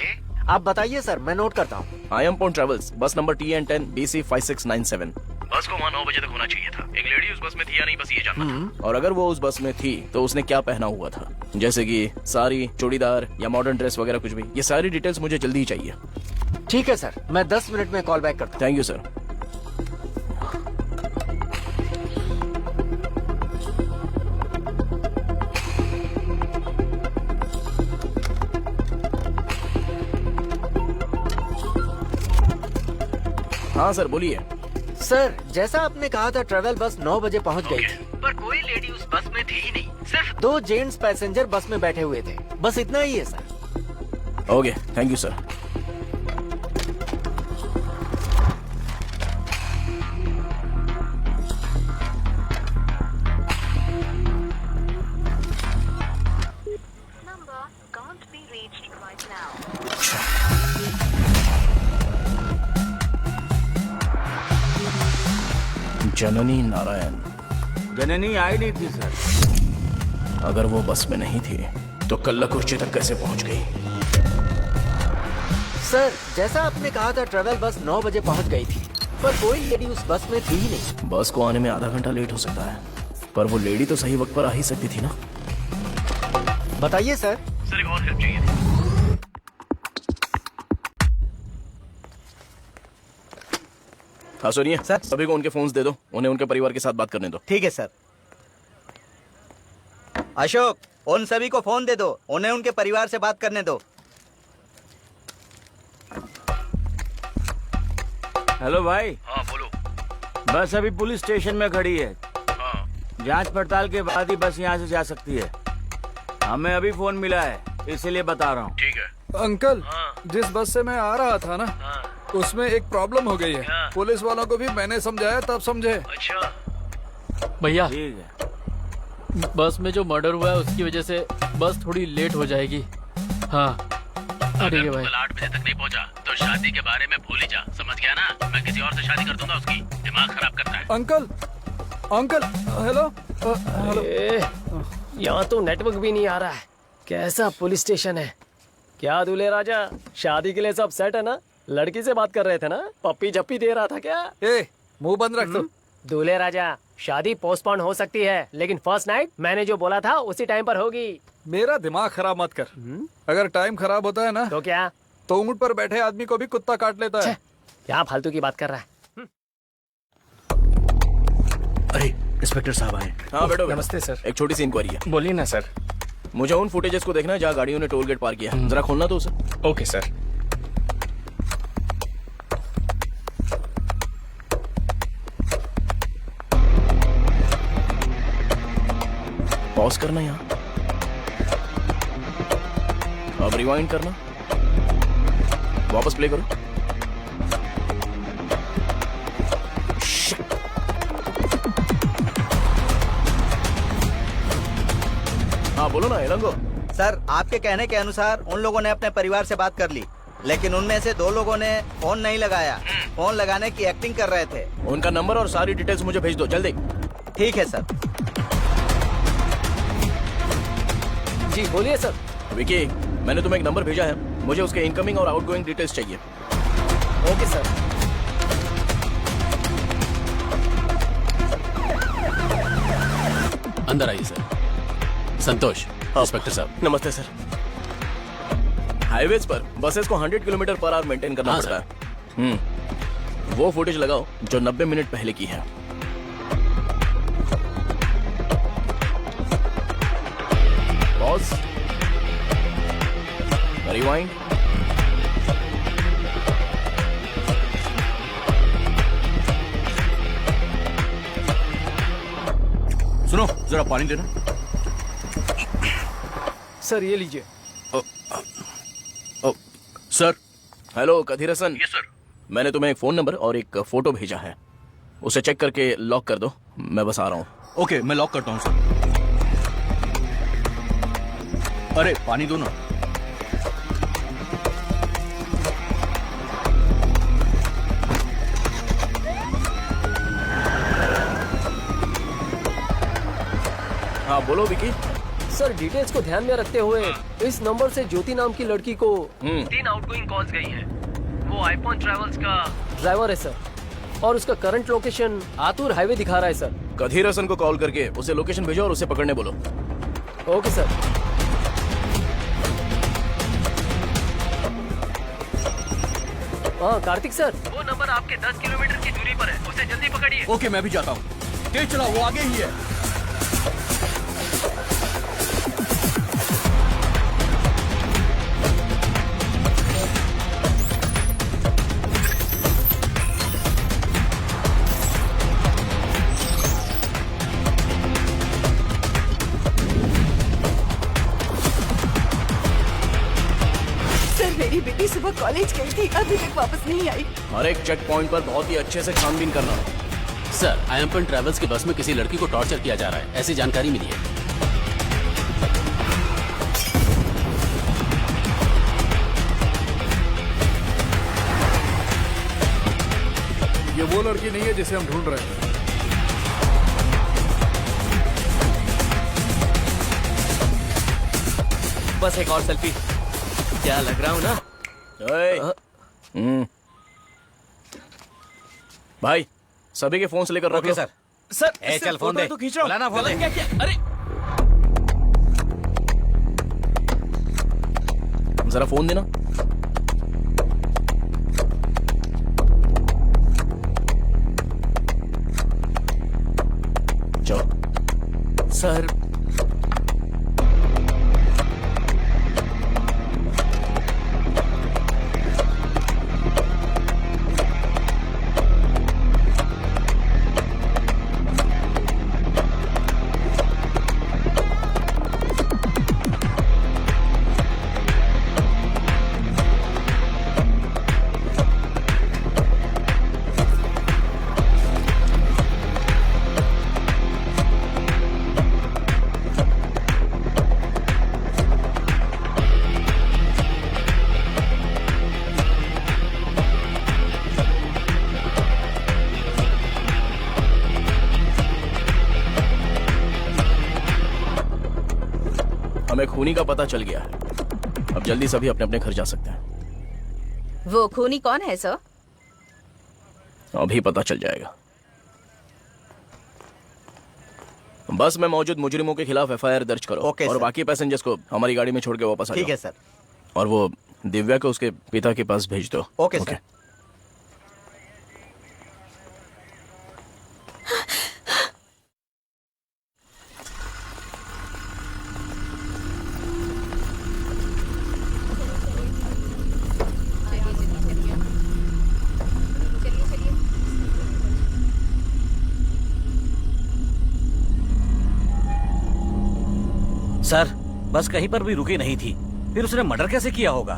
आप बताइए सर, मैं नोट करता हूँ। आयमपोन ट्रेवल्स, बस नंबर TN10 BC 5697। बस को वहाँ 9 बजे तक होना चाहिए था। एक लेडी उस बस में थी या नहीं, बस ये जानना था। और अगर वो उस बस में थी तो उसने क्या पहना हुआ था, जैसे कि साड़ी, चूड़ीदार या मॉडर्न ड्रेस वगैरह कुछ भी। ये सारी डिटेल्स मुझे जल्दी ही चाहिए। ठीक है सर, मैं 10 मिनट में कॉल बैक करता हूँ। Thank you sir. हाँ सर, बोलिए। सर, जैसा आपने कहा था ट्रेवल बस 9 बजे पहुंच गई थी, पर कोई लेडी उस बस में थी ही नहीं। सिर्फ 2 जेंट्स पैसेंजर बस में बैठे हुए थे। बस इतना ही है sir. Okay, thank you sir. Janani Narayan. Janani आई नहीं थी सर। अगर वो बस में नहीं थी तो कल्लाकुर्ची तक कैसे पहुंच गई? सर, जैसा आपने कहा था ट्रेवल बस 9 बजे पहुंच गई थी, पर कोई लेडी उस बस में थी ही नहीं। बस को आने में आधा घंटा लेट हो सकता है, पर वो लेडी तो सही वक्त पर आ ही सकती थी ना। बताइए सर। सर, एक और हेल्प चाहिए थी। हाँ सुनिए सर, सभी को उनके फोन्स दे दो, उन्हें उनके परिवार के साथ बात करने दो। ठीक है सर। अशोक, उन सभी को फोन दे दो, उन्हें उनके परिवार से बात करने दो। हेलो भाई। हाँ बोलो। बस अभी पुलिस स्टेशन में खड़ी है। हाँ। जांच पड़ताल के बाद ही बस यहाँ से जा सकती है। हमें अभी फोन मिला है, इसीलिए बता रहा हूँ। ठीक है अंकल। जिस बस से मैं आ रहा था ना, उसमें एक प्रॉब्लम हो गई है। पुलिस वालों को भी मैंने समझाया, तब समझे। अच्छा भैया, ठीक है। बस में जो मर्डर हुआ है उसकी वजह से बस थोड़ी लेट हो जाएगी। हाँ ठीक है भाई। कल 8 बजे तक नहीं पहुंचा तो शादी के बारे में भूल ही जा, समझ गया ना? मैं किसी और से शादी कर दूंगा, उसकी दिमाग खराब करता है। Uncle, uncle, hello hello. यहाँ तो नेटवर्क भी नहीं आ रहा है। कैसा पुलिस स्टेशन है? क्या दूल्हे राजा, शादी के लिए सब सेट है ना? लड़की से बात कर रहे थे ना? पप्पी झप्पी दे रहा था क्या? मुंह बंद रख दो। दूल्हे राजा, शादी पोस्टपोन हो सकती है, लेकिन फर्स्ट नाइट मैंने जो बोला था उसी टाइम पर होगी। मेरा दिमाग खराब मत कर। अगर टाइम खराब होता है ना तो क्या? तो ऊंट पर बैठे आदमी को भी कुत्ता काट लेता है। क्या फालतू की बात कर रहा है? अरे इंस्पेक्टर साहब आए। हाँ बैठो। नमस्ते सर। एक छोटी सी इंक्वायरी है। बोलिए ना सर। मुझे उन फुटेजेस को देखना है जहाँ गाड़ियों ने टोल गेट पार किया। जरा खोलना तो उसे। Okay sir. पॉज करना यहाँ, अब रिवाइंड करना, वापस प्ले करो। हाँ बोलो ना एलंगो। सर आपके कहने के अनुसार उन लोगों ने अपने परिवार से बात कर ली, लेकिन उनमें से 2 लोगों ने फोन नहीं लगाया, फोन लगाने की एक्टिंग कर रहे थे। उनका नंबर और सारी डिटेल्स मुझे भेज दो जल्दी। ठीक है सर। जी बोलिए सर। विकी, मैंने तुम्हें एक नंबर भेजा है, मुझे उसके इनकमिंग और आउटगोइंग डिटेल्स चाहिए। Okay sir. अंदर आइए सर। संतोष, इंस्पेक्टर साहब। नमस्ते सर। हाईवेज पर बसेस को 100 किलोमीटर पर आवर मेंटेन करना हाँ, पड़ता है। वो फुटेज लगाओ जो 90 मिनट पहले की है। पॉज, रिवाइंड, सुनो जरा पानी देना। सर ये लीजिए। Sir. Hello Kadhirasan. Yes sir. मैंने तुम्हें एक फोन नंबर और एक फोटो भेजा है, उसे चेक करके लॉक कर दो, मैं बस आ रहा हूँ। ओके मैं लॉक करता हूँ सर। अरे पानी दो ना। हाँ बोलो विकी। सर डिटेल्स को ध्यान में रखते हुए इस नंबर से ज्योति नाम की लड़की को 3 आउटगोइंग कॉल्स गई हैं। वो आईफोन ट्रैवल्स का ड्राइवर है सर, और उसका करंट लोकेशन आतुर हाईवे दिखा रहा है सर। कधीरसन को कॉल करके उसे लोकेशन भेजो और उसे पकड़ने बोलो। Okay sir. हाँ कार्तिक सर, वो नंबर आपके 10 किलोमीटर की दूरी पर है, उसे जल्दी पकड़िए। ओके मैं भी जाता हूँ। तेज चला, वो आगे ही है। मेरी बेटी सुबह कॉलेज गई थी, अभी तक वापस नहीं आई। हर एक चेक पॉइंट पर बहुत ही अच्छे से छानबीन करना। सर आयम्पन ट्रैवल्स की बस में किसी लड़की को टॉर्चर किया जा रहा है, ऐसी जानकारी मिली है। ये वो लड़की नहीं है जिसे हम ढूंढ रहे हैं। बस एक और सेल्फी। क्या लग रहा हूँ ना? भाई सभी के फोन से लेकर रखो। सर। सर ए, चल फोन दे। तो खींच रहा हूं। बुलाना फोन दे। क्या अरे जरा फोन देना। चलो सर। हमें खूनी का पता चल गया है, अब जल्दी सभी अपने अपने घर जा सकते हैं। वो खूनी कौन है सर? अभी पता चल जाएगा। बस में मौजूद मुजरिमों के खिलाफ एफआईआर दर्ज करो। ओके और सर। बाकी पैसेंजर्स को हमारी गाड़ी में छोड़ के वापस आ जाओ। ठीक है सर। और वो दिव्या को उसके पिता के पास भेज दो। Okay sir. सर, बस कहीं पर भी रुकी नहीं थी, फिर उसने मर्डर कैसे किया होगा?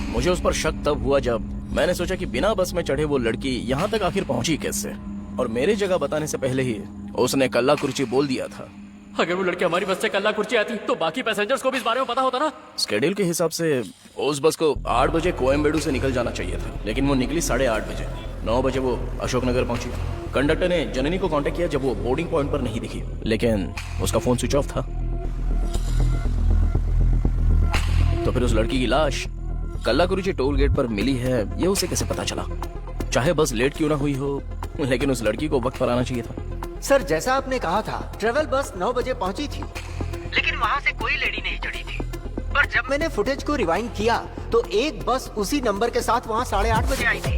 मुझे उस पर शक तब हुआ जब मैंने सोचा कि बिना बस में चढ़े वो लड़की यहाँ तक आखिर पहुंची कैसे, और मेरी जगह बताने से पहले ही उसने कल्ला कुर्ची बोल दिया था। अगर वो लड़की हमारी बस से कल्ला कुर्ची आती तो बाकी पैसेंजर्स को भी इस बारे में पता होता ना। स्केड्यूल के हिसाब से उस बस को 8 बजे कोयम्बेडू से निकल जाना चाहिए था, लेकिन वो निकली 8:30 बजे। 9 बजे वो अशोकनगर पहुंची। कंडक्टर ने जननी को कांटेक्ट किया जब वो बोर्डिंग पॉइंट पर नहीं दिखी, लेकिन उसका फोन स्विच ऑफ था। तो फिर उस लड़की की लाश कल्लाकुरिची टोल गेट पर मिली है, ये उसे कैसे पता चला? चाहे बस लेट क्यों ना हुई हो, लेकिन उस लड़की को वक्त पर आना चाहिए था। सर, जैसा आपने कहा था, ट्रेवल बस 9 बजे पहुंची थी, लेकिन वहां से कोई लेडी नहीं चढ़ी थी। पर जब मैंने फुटेज को रिवाइंड किया तो एक बस उसी नंबर के साथ वहां 8:30 बजे आई थी।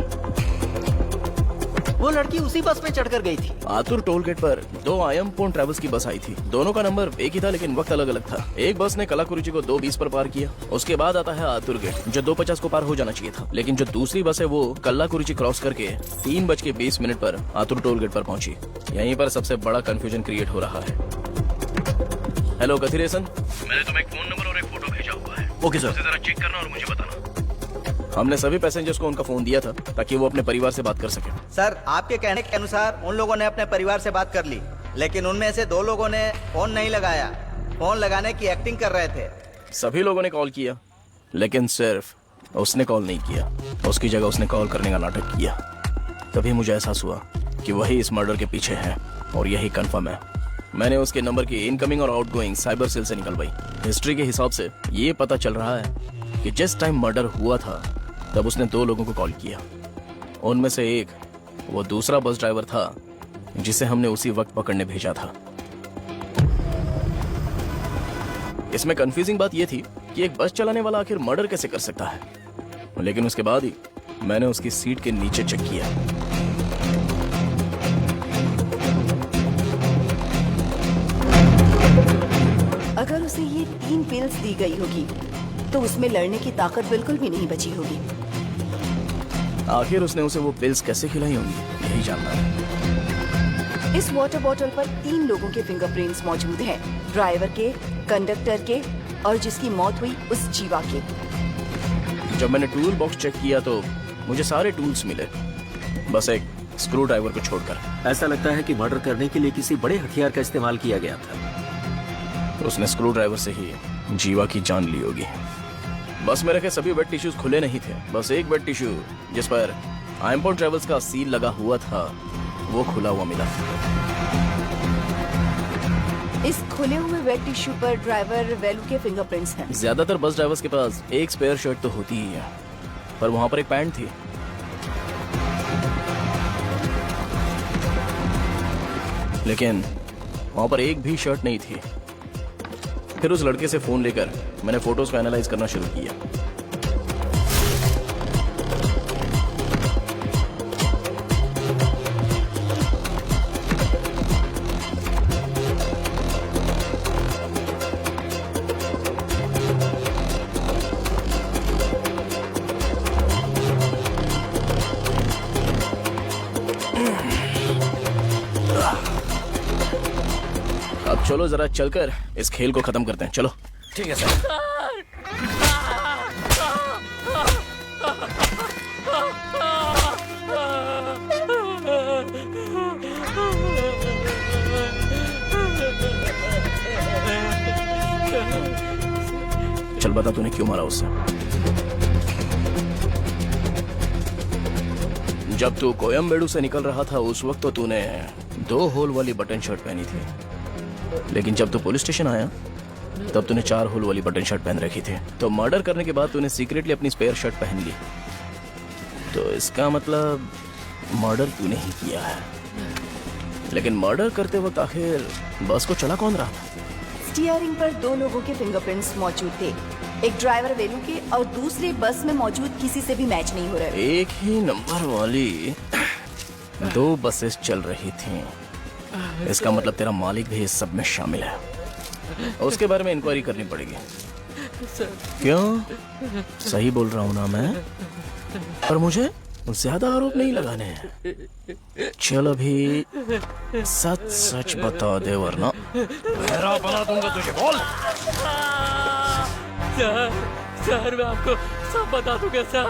वो लड़की उसी बस में चढ़कर गई थी। आतुर टोल गेट पर 2 आयमपोन ट्रेवल्स की बस आई थी। दोनों का नंबर एक ही था, लेकिन वक्त अलग अलग था। एक बस ने कलाकुरुची को 2:20 पर पार किया। उसके बाद आता है आतुर गेट, जो 2:50 को पार हो जाना चाहिए था, लेकिन जो दूसरी बस है वो कल्लाकुरुची क्रॉस करके 3:20 पर आतुर टोल गेट पर पहुंची। यहीं पर सबसे बड़ा कंफ्यूजन क्रिएट हो रहा है। हेलो कथिरेसन, मैंने तुम्हें एक फोन नंबर और एक फोटो भेजा हुआ है। Okay sir. उसे जरा चेक करना और मुझे बताना। हमने सभी पैसेंजर्स को उनका फोन दिया था ताकि वो अपने परिवार से बात कर सके। सर, आपके कहने के अनुसार उन लोगों ने अपने परिवार से बात कर ली, लेकिन उनमें से 2 लोगों ने फोन नहीं लगाया। फोन लगाने की एक्टिंग कर रहे थे। सभी लोगों ने कॉल किया, लेकिन सिर्फ उसने कॉल नहीं किया। उसकी जगह उसने कॉल करने का नाटक किया। तभी मुझे एहसास हुआ कि वही इस मर्डर के पीछे है, और यही कंफर्म है। मैंने उसके नंबर की इनकमिंग और आउटगोइंग साइबर सेल से निकलवाई। हिस्ट्री के हिसाब से ये पता चल रहा है कि जिस टाइम मर्डर हुआ था तब उसने 2 लोगों को कॉल किया। उनमें से एक वो दूसरा बस ड्राइवर था जिसे हमने उसी वक्त पकड़ने भेजा था। इसमें कंफ्यूजिंग बात यह थी कि एक बस चलाने वाला आखिर मर्डर कैसे कर सकता है, लेकिन उसके बाद ही मैंने उसकी सीट के नीचे चेक किया। अगर उसे ये 3 पिल्स दी गई होगी तो उसमें लड़ने की ताकत बिल्कुल भी नहीं बची होगी। आखिर उसने उसे वो पिल्स कैसे खिलाई होंगी, यही जानना है। इस वाटर बॉटल पर 3 लोगों के फिंगरप्रिंट्स मौजूद हैं, ड्राइवर के, कंडक्टर के और जिसकी मौत हुई उस जीवा के। जब मैंने टूल बॉक्स चेक किया तो मुझे सारे टूल्स मिले, बस एक स्क्रू ड्राइवर को छोड़कर। ऐसा लगता है कि मर्डर करने के लिए किसी बड़े हथियार का इस्तेमाल किया गया था। उसने स्क्रू ड्राइवर से ही जीवा की जान ली होगी। बस में रखे सभी वेट टिश्यूज खुले नहीं थे, बस एक वेट टिश्यू जिस पर आयमपोन ट्रेवल्स का सील लगा हुआ था वो खुला हुआ मिला। इस खुले हुए वेट टिश्यू पर ड्राइवर वेलू के फिंगरप्रिंट्स हैं। ज्यादातर बस ड्राइवर्स के पास एक स्पेयर शर्ट तो होती ही है, पर वहां पर एक पैंट थी। लेकिन वहां पर एक भी शर्ट नहीं थी। फिर उस लड़के से फोन लेकर मैंने फोटोज को एनालाइज करना शुरू किया। अब चलो जरा चलकर इस खेल को खत्म करते हैं। चलो। ठीक है सर। चल बता तूने क्यों मारा उससे। जब तू कोयम्बेडू से निकल रहा था उस वक्त तो तूने 2 होल वाली बटन शर्ट पहनी थी, लेकिन जब तू पुलिस स्टेशन आया तब तूने 4 होल वाली बटन शर्ट पहन रखी थी। तो मर्डर करने के बाद तूने सीक्रेटली अपनी स्पेयर शर्ट पहन ली। तो इसका मतलब मर्डर तूने ही किया है। लेकिन मर्डर करते वक्त आखिर बस को चला कौन रहा था? स्टीयरिंग पर 2 लोगों के फिंगरप्रिंट्स मौजूद थे, एक ड्राइवर वेलू के और दूसरे बस में मौजूद किसी से भी मैच नहीं हो रहे। एक ही नंबर वाली 2 बसेस चल रही थी। इसका मतलब तेरा मालिक भी इस सब में शामिल है। उसके बारे में इंक्वायरी करनी पड़ेगी। क्यों? सही बोल रहा हूँ ना मैं? और मुझे ज्यादा आरोप नहीं लगाने हैं। चल अभी सच सच बता दे वरना मेरा बना दूंगा तुझे। बोल। सर मैं आपको सब बता दूंगा सर।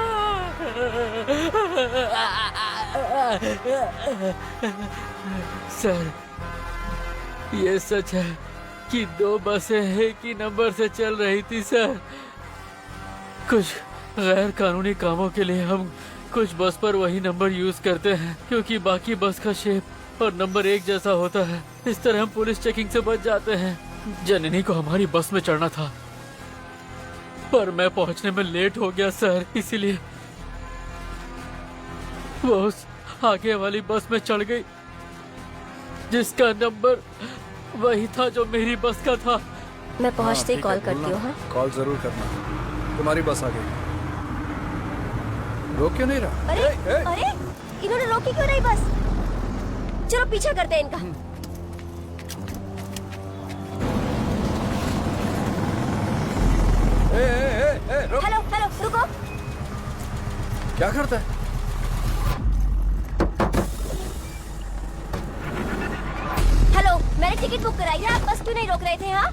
सर ये सच है कि 2 बसें एक ही नंबर से चल रही थी सर। कुछ गैर कानूनी कामों के लिए हम कुछ बस पर वही नंबर यूज करते हैं क्योंकि बाकी बस का शेप और नंबर एक जैसा होता है। इस तरह हम पुलिस चेकिंग से बच जाते हैं। जननी को हमारी बस में चढ़ना था पर मैं पहुंचने में लेट हो गया सर, इसीलिए वो उस आगे वाली बस में चढ़ गई जिसका नंबर वही था जो मेरी बस का था। मैं पहुंचते ही कॉल करती हूँ। हाँ? कॉल जरूर करना। तुम्हारी बस आ गई। रोक क्यों नहीं रहा? अरे इन्होंने रोकी क्यों नहीं बस? चलो पीछा करते हैं इनका। हेलो हेलो रुको। क्या करता है? हेलो मैंने टिकट बुक कराई है, आप बस क्यों नहीं रोक रहे थे? हाँ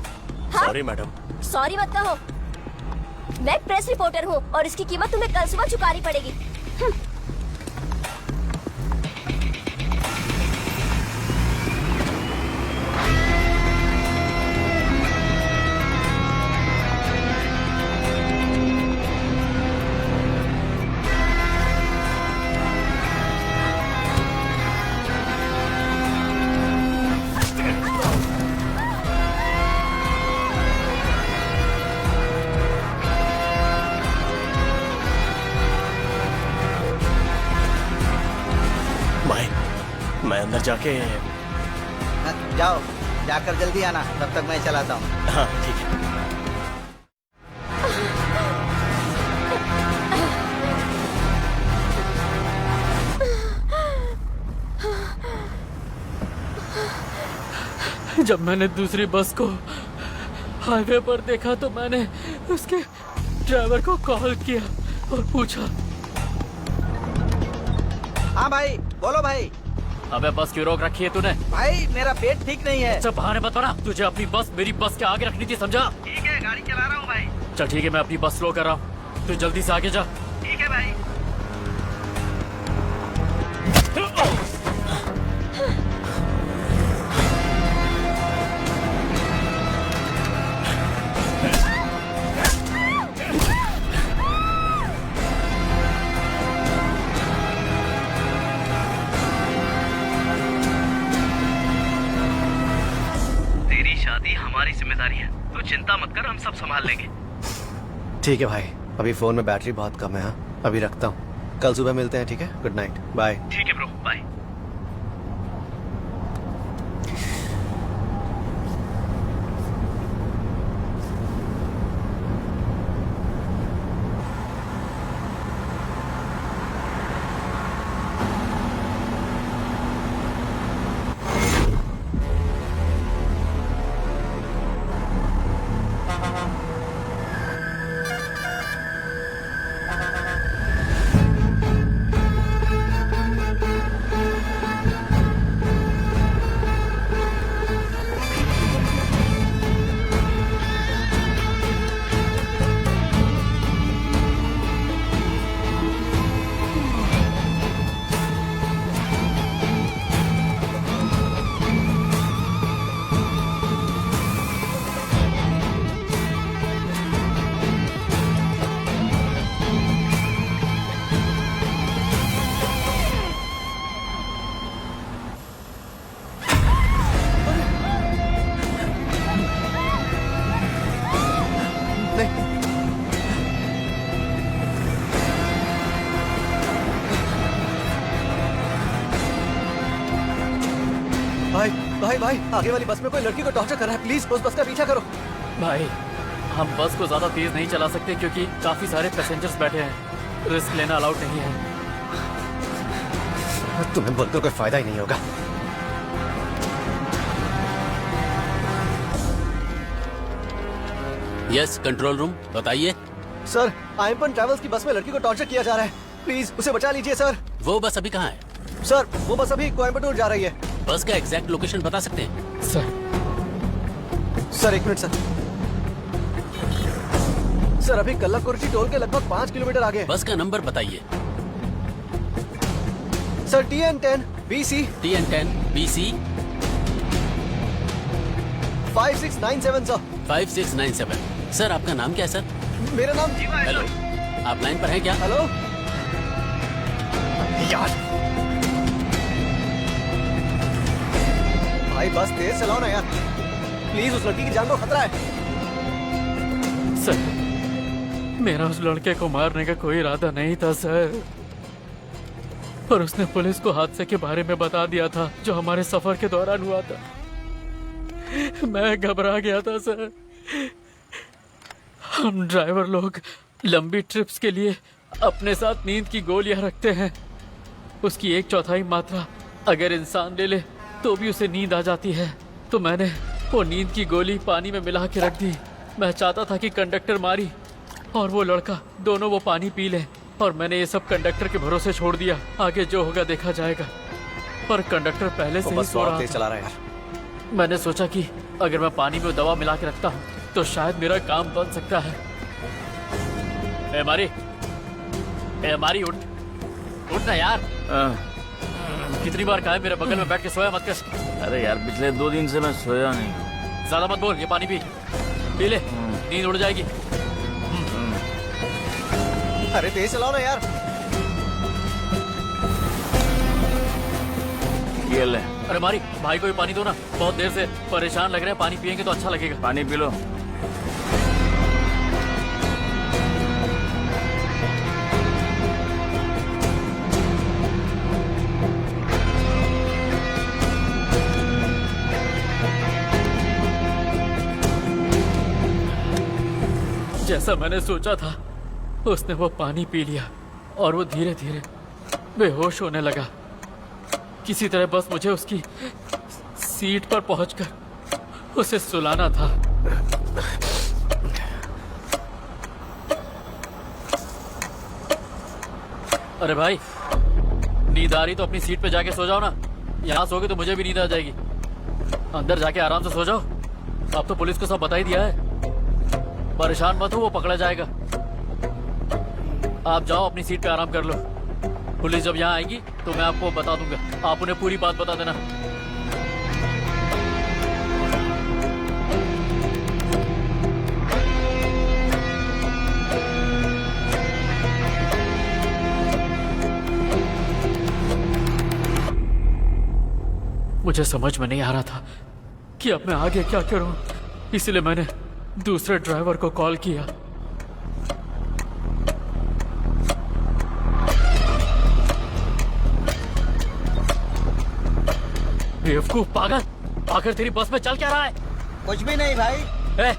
सॉरी मैडम। सॉरी मत कहो, मैं प्रेस रिपोर्टर हूँ और इसकी कीमत तुम्हें कल सुबह चुकानी पड़ेगी। मैं अंदर जाके जाओ, जाकर जल्दी आना, तब तक मैं चलाता हूँ। हाँ ठीक है। जब मैंने दूसरी बस को हाईवे पर देखा तो मैंने उसके ड्राइवर को कॉल किया और पूछा। हाँ भाई बोलो भाई। अबे बस क्यों रोक रखी है तूने? भाई मेरा पेट ठीक नहीं है। सब बहाने मत बना, तुझे अपनी बस मेरी बस के आगे रखनी थी, समझा? ठीक है गाड़ी चला रहा हूँ भाई। चल ठीक है, मैं अपनी बस स्लो कर रहा हूँ, तू जल्दी से आगे जा। ठीक है भाई। हमारी जिम्मेदारी है, तू चिंता मत कर, हम सब संभाल लेंगे। ठीक है भाई, अभी फोन में बैटरी बहुत कम है। हाँ अभी रखता हूँ, कल सुबह मिलते हैं। ठीक है, गुड नाइट, बाय। ठीक है ब्रो, बाय। भाई भाई, आगे वाली बस में कोई लड़की को टॉर्चर कर रहा है, प्लीज उस बस का पीछा करो। भाई हम बस को ज्यादा तेज नहीं चला सकते क्योंकि काफी सारे पैसेंजर्स बैठे हैं, रिस्क लेना अलाउड नहीं है। तुम्हें बोलकर कोई फायदा ही नहीं होगा। यस कंट्रोल रूम, बताइए। सर, आईएमपन ट्रैवल्स की बस में लड़की को टॉर्चर किया जा रहा है। प्लीज उसे बचा लीजिए सर। वो बस अभी कहाँ है? सर वो बस अभी कोयम्बटूर जा रही है। बस का एग्जैक्ट लोकेशन बता सकते हैं? Sir 1 minute sir. सर अभी कल्लाकुर्ची टोल के लगभग 5 किलोमीटर आगे। बस का नंबर बताइए। Sir TN10 BC 5697 sir. 5697। Sir आपका नाम क्या है सर? मेरा नाम हेलो, आप लाइन पर हैं क्या? हेलो यार भाई बस तेज चलाओ ना यार, प्लीज उस लड़की की जान को खतरा है। सर मेरा उस लड़के को मारने का कोई इरादा नहीं था सर, पर उसने पुलिस को हादसे के बारे में बता दिया था जो हमारे सफर के दौरान हुआ था। मैं घबरा गया था सर। हम ड्राइवर लोग लंबी ट्रिप्स के लिए अपने साथ नींद की गोलियां रखते हैं। उसकी 1/4 मात्रा अगर इंसान ले ले तो भी उसे नींद आ जाती है। तो मैंने वो नींद की गोली पानी में मिला के रख दी। मैं चाहता था कि कंडक्टर मारी और वो लड़का दोनों वो पानी पी ले, और मैंने ये सब कंडक्टर के भरोसे छोड़ दिया। आगे जो होगा देखा जाएगा। पर कंडक्टर पहले से ही सो रहा चला रहा है यार। मैंने सोचा कि अगर मैं पानी में दवा मिला के रखता हूँ तो शायद मेरा काम बन सकता है। ए मारी उठ ना यार। कितनी बार कहा है मेरे बगल में बैठ के सोया मत कर। अरे यार पिछले 2 दिन से मैं सोया नहीं। ज्यादा मत बोल, ये पानी पी ले, नींद उड़ जाएगी। अरे तेज चलाओ ना यार। ये ले। अरे मारी भाई को भी पानी दो ना, बहुत देर से परेशान लग रहे हैं। पानी पियेंगे तो अच्छा लगेगा। पानी पी लो। जैसा मैंने सोचा था उसने वो पानी पी लिया और वो धीरे धीरे बेहोश होने लगा। किसी तरह बस मुझे उसकी सीट पर पहुंचकर उसे सुलाना था। अरे भाई नींद आ रही तो अपनी सीट पे जाके सो जाओ ना। यहाँ सोगे तो मुझे भी नींद आ जाएगी। अंदर जाके आराम से सो जाओ। अब तो पुलिस को सब बता ही दिया है। परेशान मत हो, वो पकड़ा जाएगा। आप जाओ अपनी सीट पे आराम कर लो। पुलिस जब यहाँ आएगी तो मैं आपको बता दूंगा। आप उन्हें पूरी बात बता देना। मुझे समझ में नहीं आ रहा था कि अब मैं आगे क्या करूं, इसलिए मैंने दूसरे ड्राइवर को कॉल किया। बेवकूफ पागल, आखिर तेरी बस में चल क्या रहा है? कुछ भी नहीं भाई।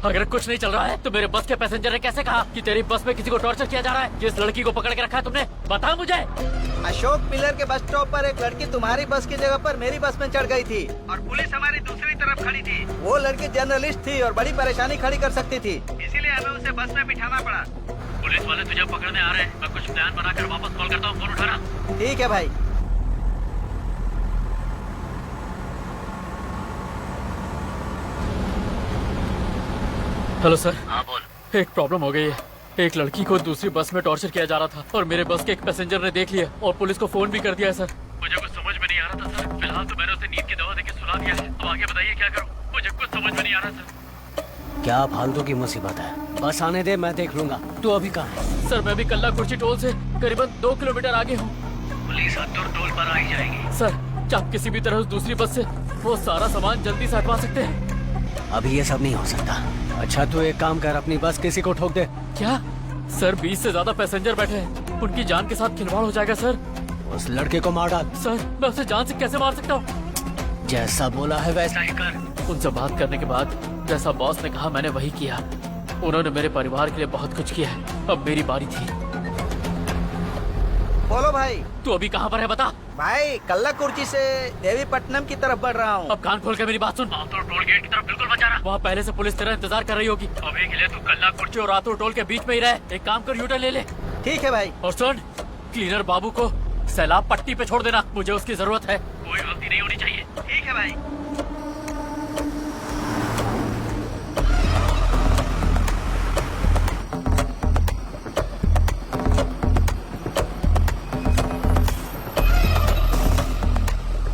अगर कुछ नहीं चल रहा है तो मेरे बस के पैसेंजर ने कैसे कहा कि तेरी बस में किसी को टॉर्चर किया जा रहा है? किस लड़की को पकड़ के रखा है तुमने, बता मुझे। अशोक पिलर के बस स्टॉप पर एक लड़की तुम्हारी बस की जगह पर मेरी बस में चढ़ गई थी और पुलिस हमारी दूसरी तरफ खड़ी थी। वो लड़की जर्नलिस्ट थी और बड़ी परेशानी खड़ी कर सकती थी, इसीलिए हमें उसे बस में बिठाना पड़ा। पुलिस वाले तुझे पकड़ने आ रहे हैं। मैं कुछ प्लान बनाकर वापस कॉल करता हूँ, फोन उठाना। ठीक है भाई। Hello sir. हाँ बोल। एक प्रॉब्लम हो गई है। एक लड़की को दूसरी बस में टॉर्चर किया जा रहा था और मेरे बस के एक पैसेंजर ने देख लिया और पुलिस को फोन भी कर दिया है सर। मुझे कुछ समझ में नहीं आ रहा था सर। फिलहाल तो मैंने उसे नींद की दवा देकर सुला दिया है। अब आगे बताइए क्या करूँ, मुझे कुछ समझ में नहीं आ रहा सर। क्या फालतू की मुसीबत है, बस आने दे, मैं देख लूंगा। तू अभी कहाँ है? सर मैं भी कल्लाकुर्ची टोल से करीबन 2 किलोमीटर आगे हूँ। पुलिस अतुर टोल पर आई जाएगी। सर क्या आप किसी भी तरह उस दूसरी बस से वो सारा सामान जल्दी से हटवा सकते हैं? अभी ये सब नहीं हो सकता। अच्छा तू एक काम कर, अपनी बस किसी को ठोक दे। क्या सर? 20 से ज्यादा पैसेंजर बैठे हैं, उनकी जान के साथ खिलवाड़ हो जाएगा सर। उस लड़के को मार डाल। सर मैं उसे जान से कैसे मार सकता हूँ? जैसा बोला है वैसा ही कर। उनसे बात करने के बाद जैसा बॉस ने कहा मैंने वही किया। उन्होंने मेरे परिवार के लिए बहुत कुछ किया है, अब मेरी बारी थी। बोलो भाई। तू अभी कहाँ पर है बता। भाई कल्लाकुर्ची से देवीपट्टनम की तरफ बढ़ रहा हूँ। अब कान खोल के मेरी बात सुन। आतुर टोल गेट की तरफ बिल्कुल बचा रहा। वहाँ पहले से पुलिस तेरा इंतजार कर रही होगी। अभी के लिए तू कल्लाकुर्ची और आतुर टोल के बीच में ही रहे। एक काम कर, यूटर्न ले ले। ठीक है भाई। और सुन, क्लीनर बाबू को सैलाब पट्टी पे छोड़ देना, मुझे उसकी जरूरत है। कोई गलती नहीं होनी चाहिए। ठीक है भाई।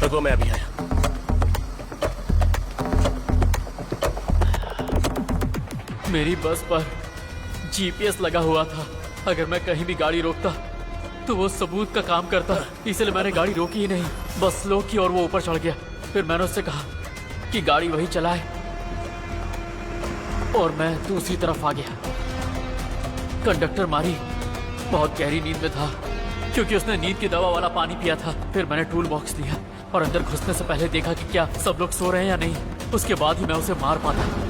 रुको, मैं अभी आया। मेरी बस पर जीपीएस लगा हुआ था। अगर मैं कहीं भी गाड़ी रोकता तो वो सबूत का काम करता, इसलिए मैंने गाड़ी रोकी ही नहीं, बस स्लो की और वो ऊपर चढ़ गया। फिर मैंने उससे कहा कि गाड़ी वही चलाए और मैं दूसरी तरफ आ गया। कंडक्टर मारी बहुत गहरी नींद में था क्योंकि उसने नींद की दवा वाला पानी पिया था। फिर मैंने टूल बॉक्स लिया और अंदर घुसने से पहले देखा कि क्या सब लोग सो रहे हैं या नहीं। उसके बाद ही मैं उसे मार पाता।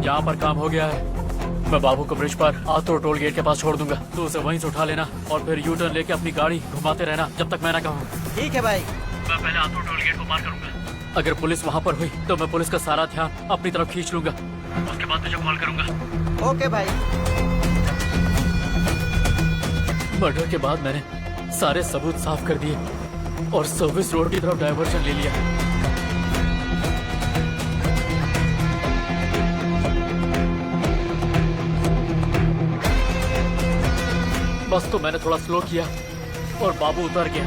यहाँ पर काम हो गया है। मैं बाबू को ब्रिज पर आतुर टोल गेट के पास छोड़ दूंगा, तो उसे वहीं से उठा लेना और फिर यू टर्न लेके अपनी गाड़ी घुमाते रहना जब तक मैं ना कहूँ। ठीक है भाई। मैं पहले आतुर टोल गेट को पार करूंगा। अगर पुलिस वहाँ पर हुई तो मैं पुलिस का सारा ध्यान अपनी तरफ खींच लूंगा। उसके बाद तुझे कॉल करूंगा। ओके भाई। मर्डर के बाद मैंने सारे सबूत साफ कर दिए और सर्विस रोड की तरफ डायवर्जन ले लिया। बस तो मैंने थोड़ा स्लो किया और बाबू उतर गया।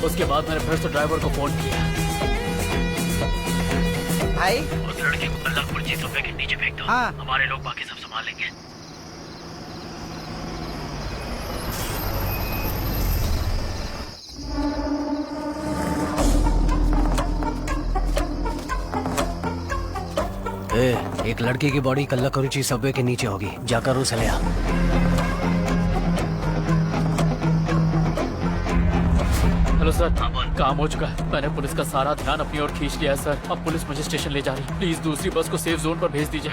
उसके बाद मैंने फिर से ड्राइवर को फोन किया। भाई उस लड़के को कल्लापुर जी सोफे के नीचे फेंक दो। हाँ। हमारे लोग बाकी सब संभाल लेंगे। एक लड़की की बॉडी कल्लाकुरिची सबवे के नीचे होगी, जाकर उसे ले आ। हेलो सर, काम हो चुका है। मैंने पुलिस का सारा ध्यान अपनी ओर खींच लिया है सर। अब पुलिस मुझे स्टेशन ले जा रही है। प्लीज दूसरी बस को सेफ जोन पर भेज दीजिए।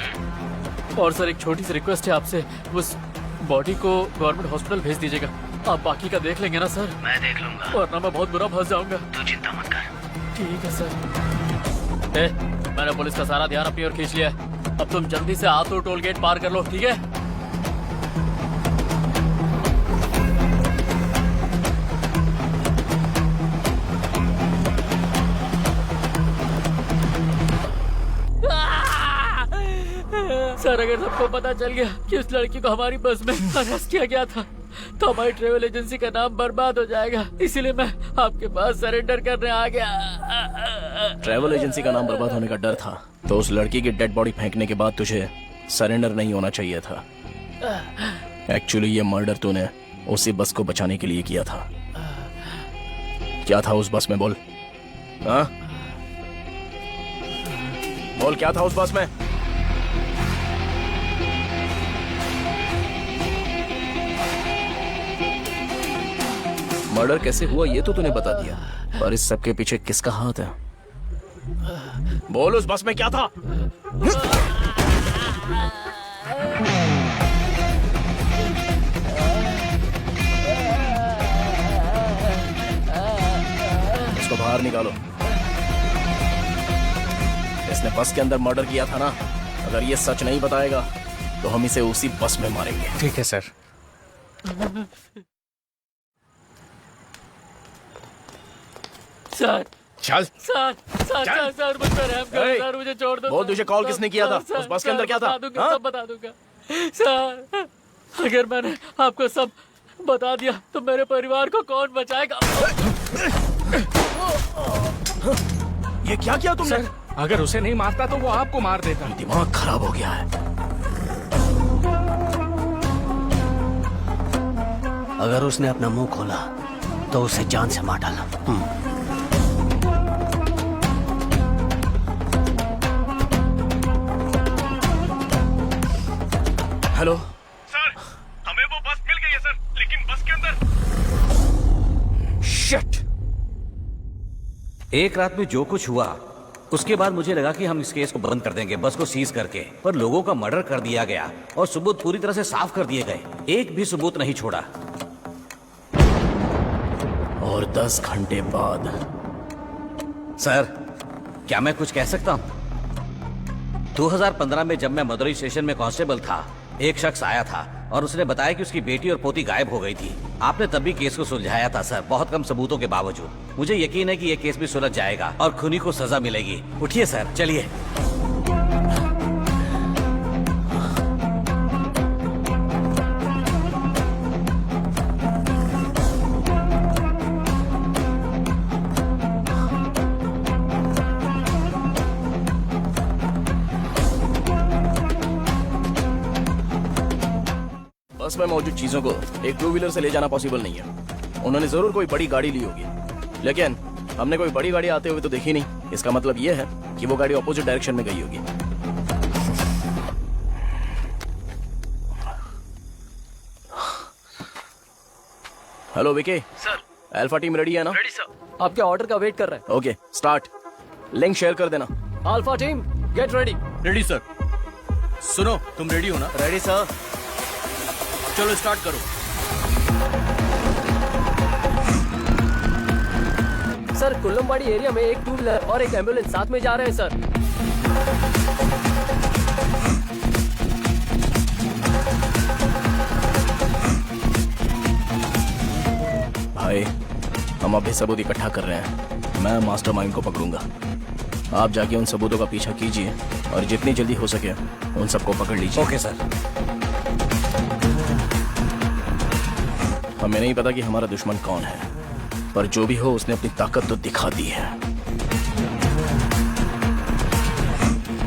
और सर एक छोटी सी रिक्वेस्ट है आपसे, उस बॉडी को गवर्नमेंट हॉस्पिटल भेज दीजिएगा। आप बाकी का देख लेंगे ना सर? मैं देख लूंगा। वरना मैं बहुत बुरा फंस जाऊंगा। तू चिंता मत कर। ठीक है सर। मैंने पुलिस का सारा ध्यान अपनी ओर खींच लिया है। अब तुम जल्दी से आतुर टोल गेट पार कर लो, ठीक है? सर अगर सबको पता चल गया कि उस लड़की को हमारी बस में अरेस्ट किया गया था तो हमारी ट्रेवल एजेंसी का नाम बर्बाद हो जाएगा। इसीलिए मैं आपके पास सरेंडर करने आ गया। ट्रैवल एजेंसी का नाम बर्बाद होने का डर था तो उस लड़की की डेड बॉडी फेंकने के बाद तुझे सरेंडर नहीं होना चाहिए था। एक्चुअली ये मर्डर तूने उसी बस को बचाने के लिए किया था। क्या था उस बस में, बोल? हाँ बोल, क्या था उस बस में? मर्डर कैसे हुआ ये तो तूने बता दिया, पर इस सब के पीछे किसका हाथ है? बोल, उस बस में क्या था? इसको बाहर निकालो। इसने बस के अंदर मर्डर किया था ना? अगर ये सच नहीं बताएगा तो हम इसे उसी बस में मारेंगे। ठीक है सर। सर चल सर सर सर सर मुझ पर रहम करो सर, मुझे छोड़ दो। बोल, तुझे कॉल किसने किया था? उस बस के अंदर क्या था? सब बता दूंगा सर। अगर मैंने आपको सब बता दिया तो मेरे परिवार को कौन बचाएगा? ये क्या किया तुमने? सर, अगर उसे नहीं मारता तो वो आपको मार देता। दिमाग खराब हो गया है। अगर उसने अपना मुंह खोला तो उसे जान से मार डाला। हेलो सर, हमें वो बस मिल गई है सर, लेकिन बस के अंदर शिट! एक रात में जो कुछ हुआ उसके बाद मुझे लगा कि हम इस केस को बंद कर देंगे, बस को सीज करके, पर लोगों का मर्डर कर दिया गया और सबूत पूरी तरह से साफ कर दिए गए। एक भी सबूत नहीं छोड़ा। और 10 घंटे बाद सर, क्या मैं कुछ कह सकता हूं? 2015 में जब मैं मदुरई स्टेशन में कांस्टेबल था, एक शख्स आया था और उसने बताया कि उसकी बेटी और पोती गायब हो गई थी। आपने तब भी केस को सुलझाया था सर, बहुत कम सबूतों के बावजूद। मुझे यकीन है कि यह केस भी सुलझ जाएगा और खूनी को सजा मिलेगी। उठिए सर, चलिए। बस में मौजूद चीजों को एक 2 व्हीलर से ले जाना पॉसिबल नहीं है। उन्होंने जरूर कोई बड़ी गाड़ी ली होगी, लेकिन हमने कोई बड़ी गाड़ी आते हुए तो देखी नहीं। इसका मतलब यह है कि वो गाड़ी ऑपोजिट डायरेक्शन में गई होगी। Hello Vicky. Sir, alpha team ready है ना? Ready sir. आपके ऑर्डर का वेट कर रहे हैं। Okay, start. लिंक शेयर कर देना। Alpha team get ready. Ready sir. सुनो, तुम रेडी हो ना? Ready sir. चलो स्टार्ट करो। सर, कुल्लमवाड़ी एरिया में एक 2 व्हीलर और एक एम्बुलेंस साथ में जा रहे हैं सर। भाई, हम अभी सबूत इकट्ठा कर रहे हैं। मैं मास्टरमाइंड को पकड़ूंगा। आप जाके उन सबूतों का पीछा कीजिए और जितनी जल्दी हो सके उन सबको पकड़ लीजिए। Okay sir. हमें नहीं पता कि हमारा दुश्मन कौन है, पर जो भी हो उसने अपनी ताकत तो दिखा दी है।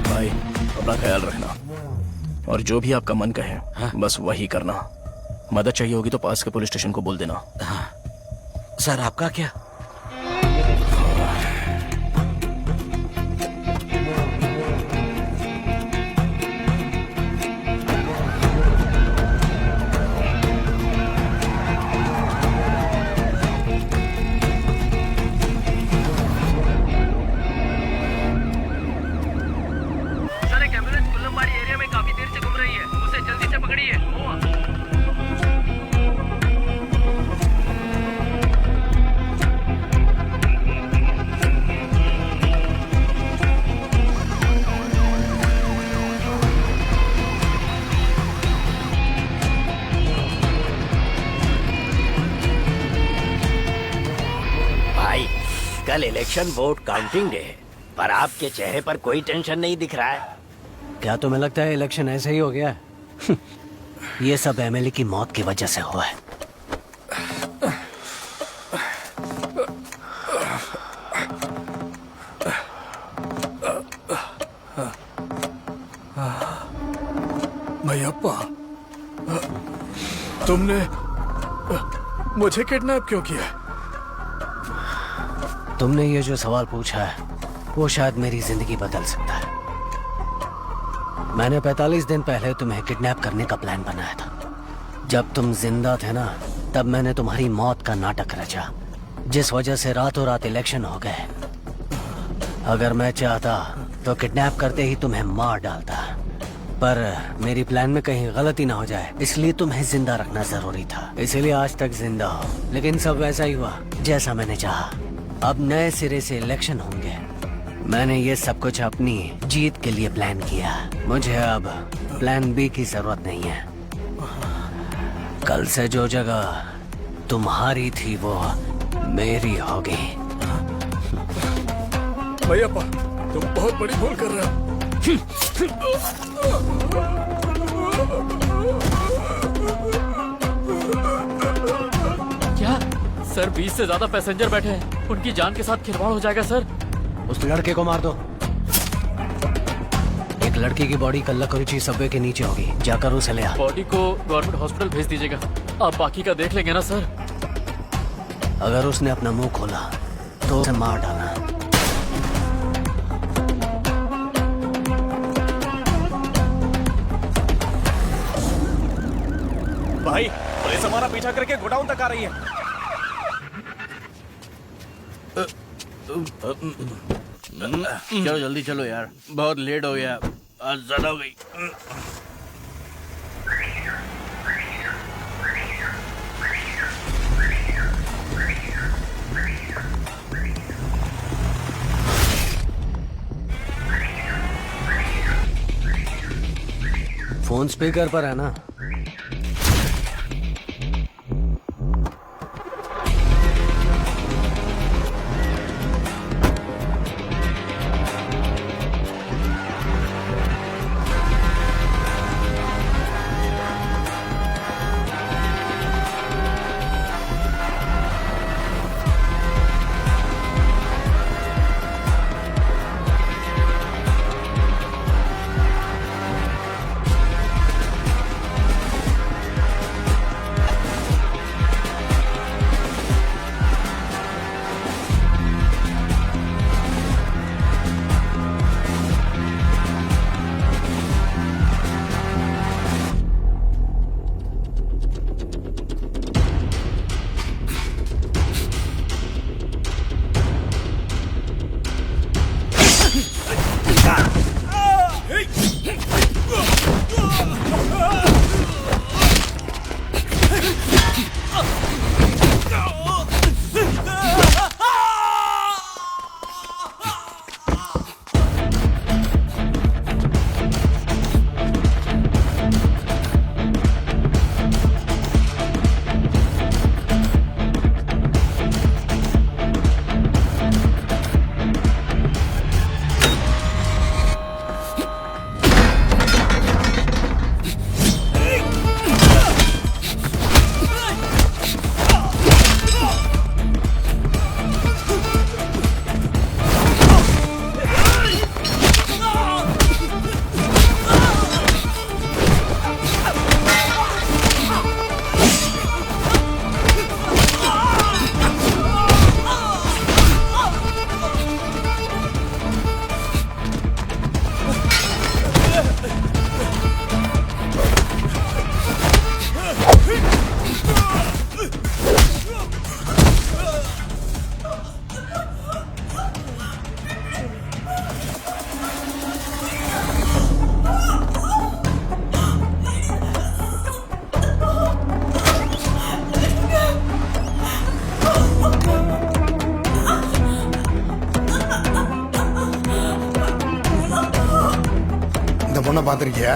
भाई, अपना ख्याल रखना और जो भी आपका मन कहे बस वही करना। मदद चाहिए होगी तो पास के पुलिस स्टेशन को बोल देना। हाँ। सर, आपका क्या? कल इलेक्शन वोट काउंटिंग डे है, पर आपके चेहरे पर कोई टेंशन नहीं दिख रहा है। क्या तुम्हें लगता है इलेक्शन ऐसे ही हो गया है? ये सब एमएलए की मौत की वजह से हुआ है। मैयप्पा, तुमने मुझे किडनैप क्यों किया? तुमने ये जो सवाल पूछा है वो शायद मेरी जिंदगी बदल सकता है। मैंने 45 दिन पहले तुम्हें किडनैप करने का प्लान बनाया था। जब तुम जिंदा थे ना, तब मैंने तुम्हारी मौत का नाटक रचा, जिस वजह से रातों रात इलेक्शन हो गए। अगर मैं चाहता तो किडनैप करते ही तुम्हें मार डालता, पर मेरी प्लान में कहीं गलती ना हो जाए, इसलिए तुम्हें जिंदा रखना जरूरी था। इसीलिए आज तक जिंदा हो। लेकिन सब वैसा ही हुआ जैसा मैंने चाहा। अब नए सिरे से इलेक्शन होंगे। मैंने ये सब कुछ अपनी जीत के लिए प्लान किया। मुझे अब प्लान बी की जरूरत नहीं है। कल से जो जगह तुम्हारी थी वो मेरी होगी। भैया तुम बहुत बड़ी भूल कर रहे हो। क्या सर 20 से ज्यादा पैसेंजर बैठे हैं, उनकी जान के साथ खिलवाड़ हो जाएगा सर। उस लड़के को मार दो। एक लड़की की बॉडी कल्लाकुरिची सबवे के नीचे होगी, जाकर उसे ले आ। बॉडी को गवर्नमेंट हॉस्पिटल भेज दीजिएगा, आप बाकी का देख लेंगे ना सर। अगर उसने अपना मुंह खोला तो उसे मार डालना। भाई पुलिस हमारा पीछा करके गोडाउन तक आ रही है। चलो जल्दी चलो यार, बहुत लेट हो गया, आज ज्यादा हो गई। फोन स्पीकर पर है ना? பொண்ணை பார்த்திருக்கியா?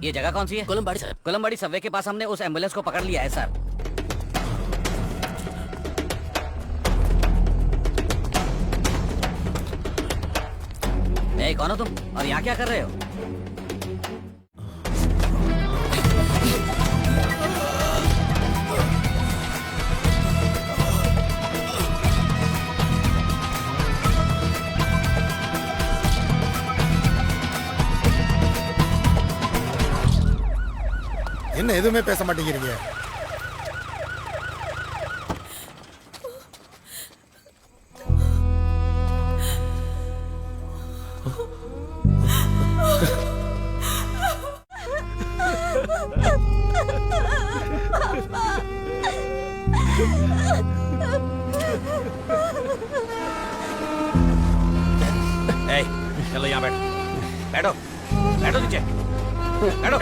ये जगह कौन सी है? कोलमबाड़ी सर। कोलमबाड़ी सबवे के पास हमने उस एम्बुलेंस को पकड़ लिया है सर। ए, कौन हो तुम और यहाँ क्या कर रहे हो? என்ன எதுவுமே பேச மாட்டேங்கிறீங்க? ए, चलो यहाँ बैठो बैठो बैठो नीचे बैठो।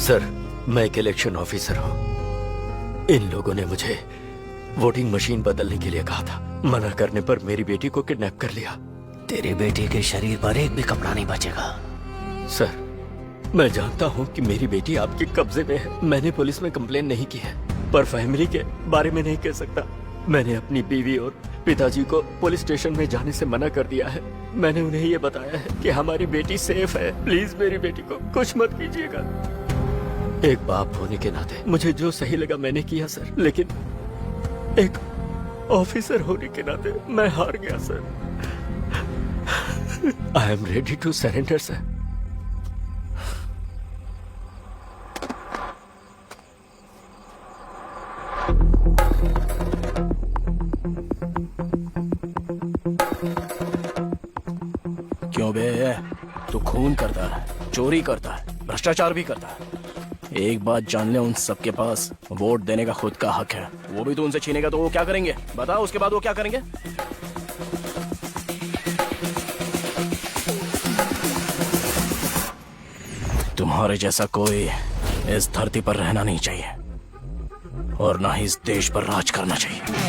सर, मैं एक इलेक्शन ऑफिसर हूँ। इन लोगों ने मुझे वोटिंग मशीन बदलने के लिए कहा था। मना करने पर मेरी बेटी को किडनैप कर लिया। तेरी बेटी के शरीर पर एक भी कपड़ा नहीं बचेगा। सर, मैं जानता हूँ कि मेरी बेटी आपके कब्जे में है। मैंने पुलिस में कंप्लेन नहीं की है, पर फैमिली के बारे में नहीं कह सकता। मैंने अपनी बीवी और पिताजी को पुलिस स्टेशन में जाने से मना कर दिया है। मैंने उन्हें ये बताया है कि हमारी बेटी सेफ है। प्लीज मेरी बेटी को कुछ मत कीजिएगा। एक बाप होने के नाते मुझे जो सही लगा मैंने किया सर, लेकिन एक ऑफिसर होने के नाते मैं हार गया सर। I am ready to surrender sir. क्यों बे? तू खून करता है, चोरी करता है, भ्रष्टाचार भी करता है। एक बात जान ले, उन सबके पास वोट देने का खुद का हक है। वो भी तो उनसे छीनेगा तो वो क्या करेंगे? बता, उसके बाद वो क्या करेंगे? तुम्हारे जैसा कोई इस धरती पर रहना नहीं चाहिए और ना ही इस देश पर राज करना चाहिए।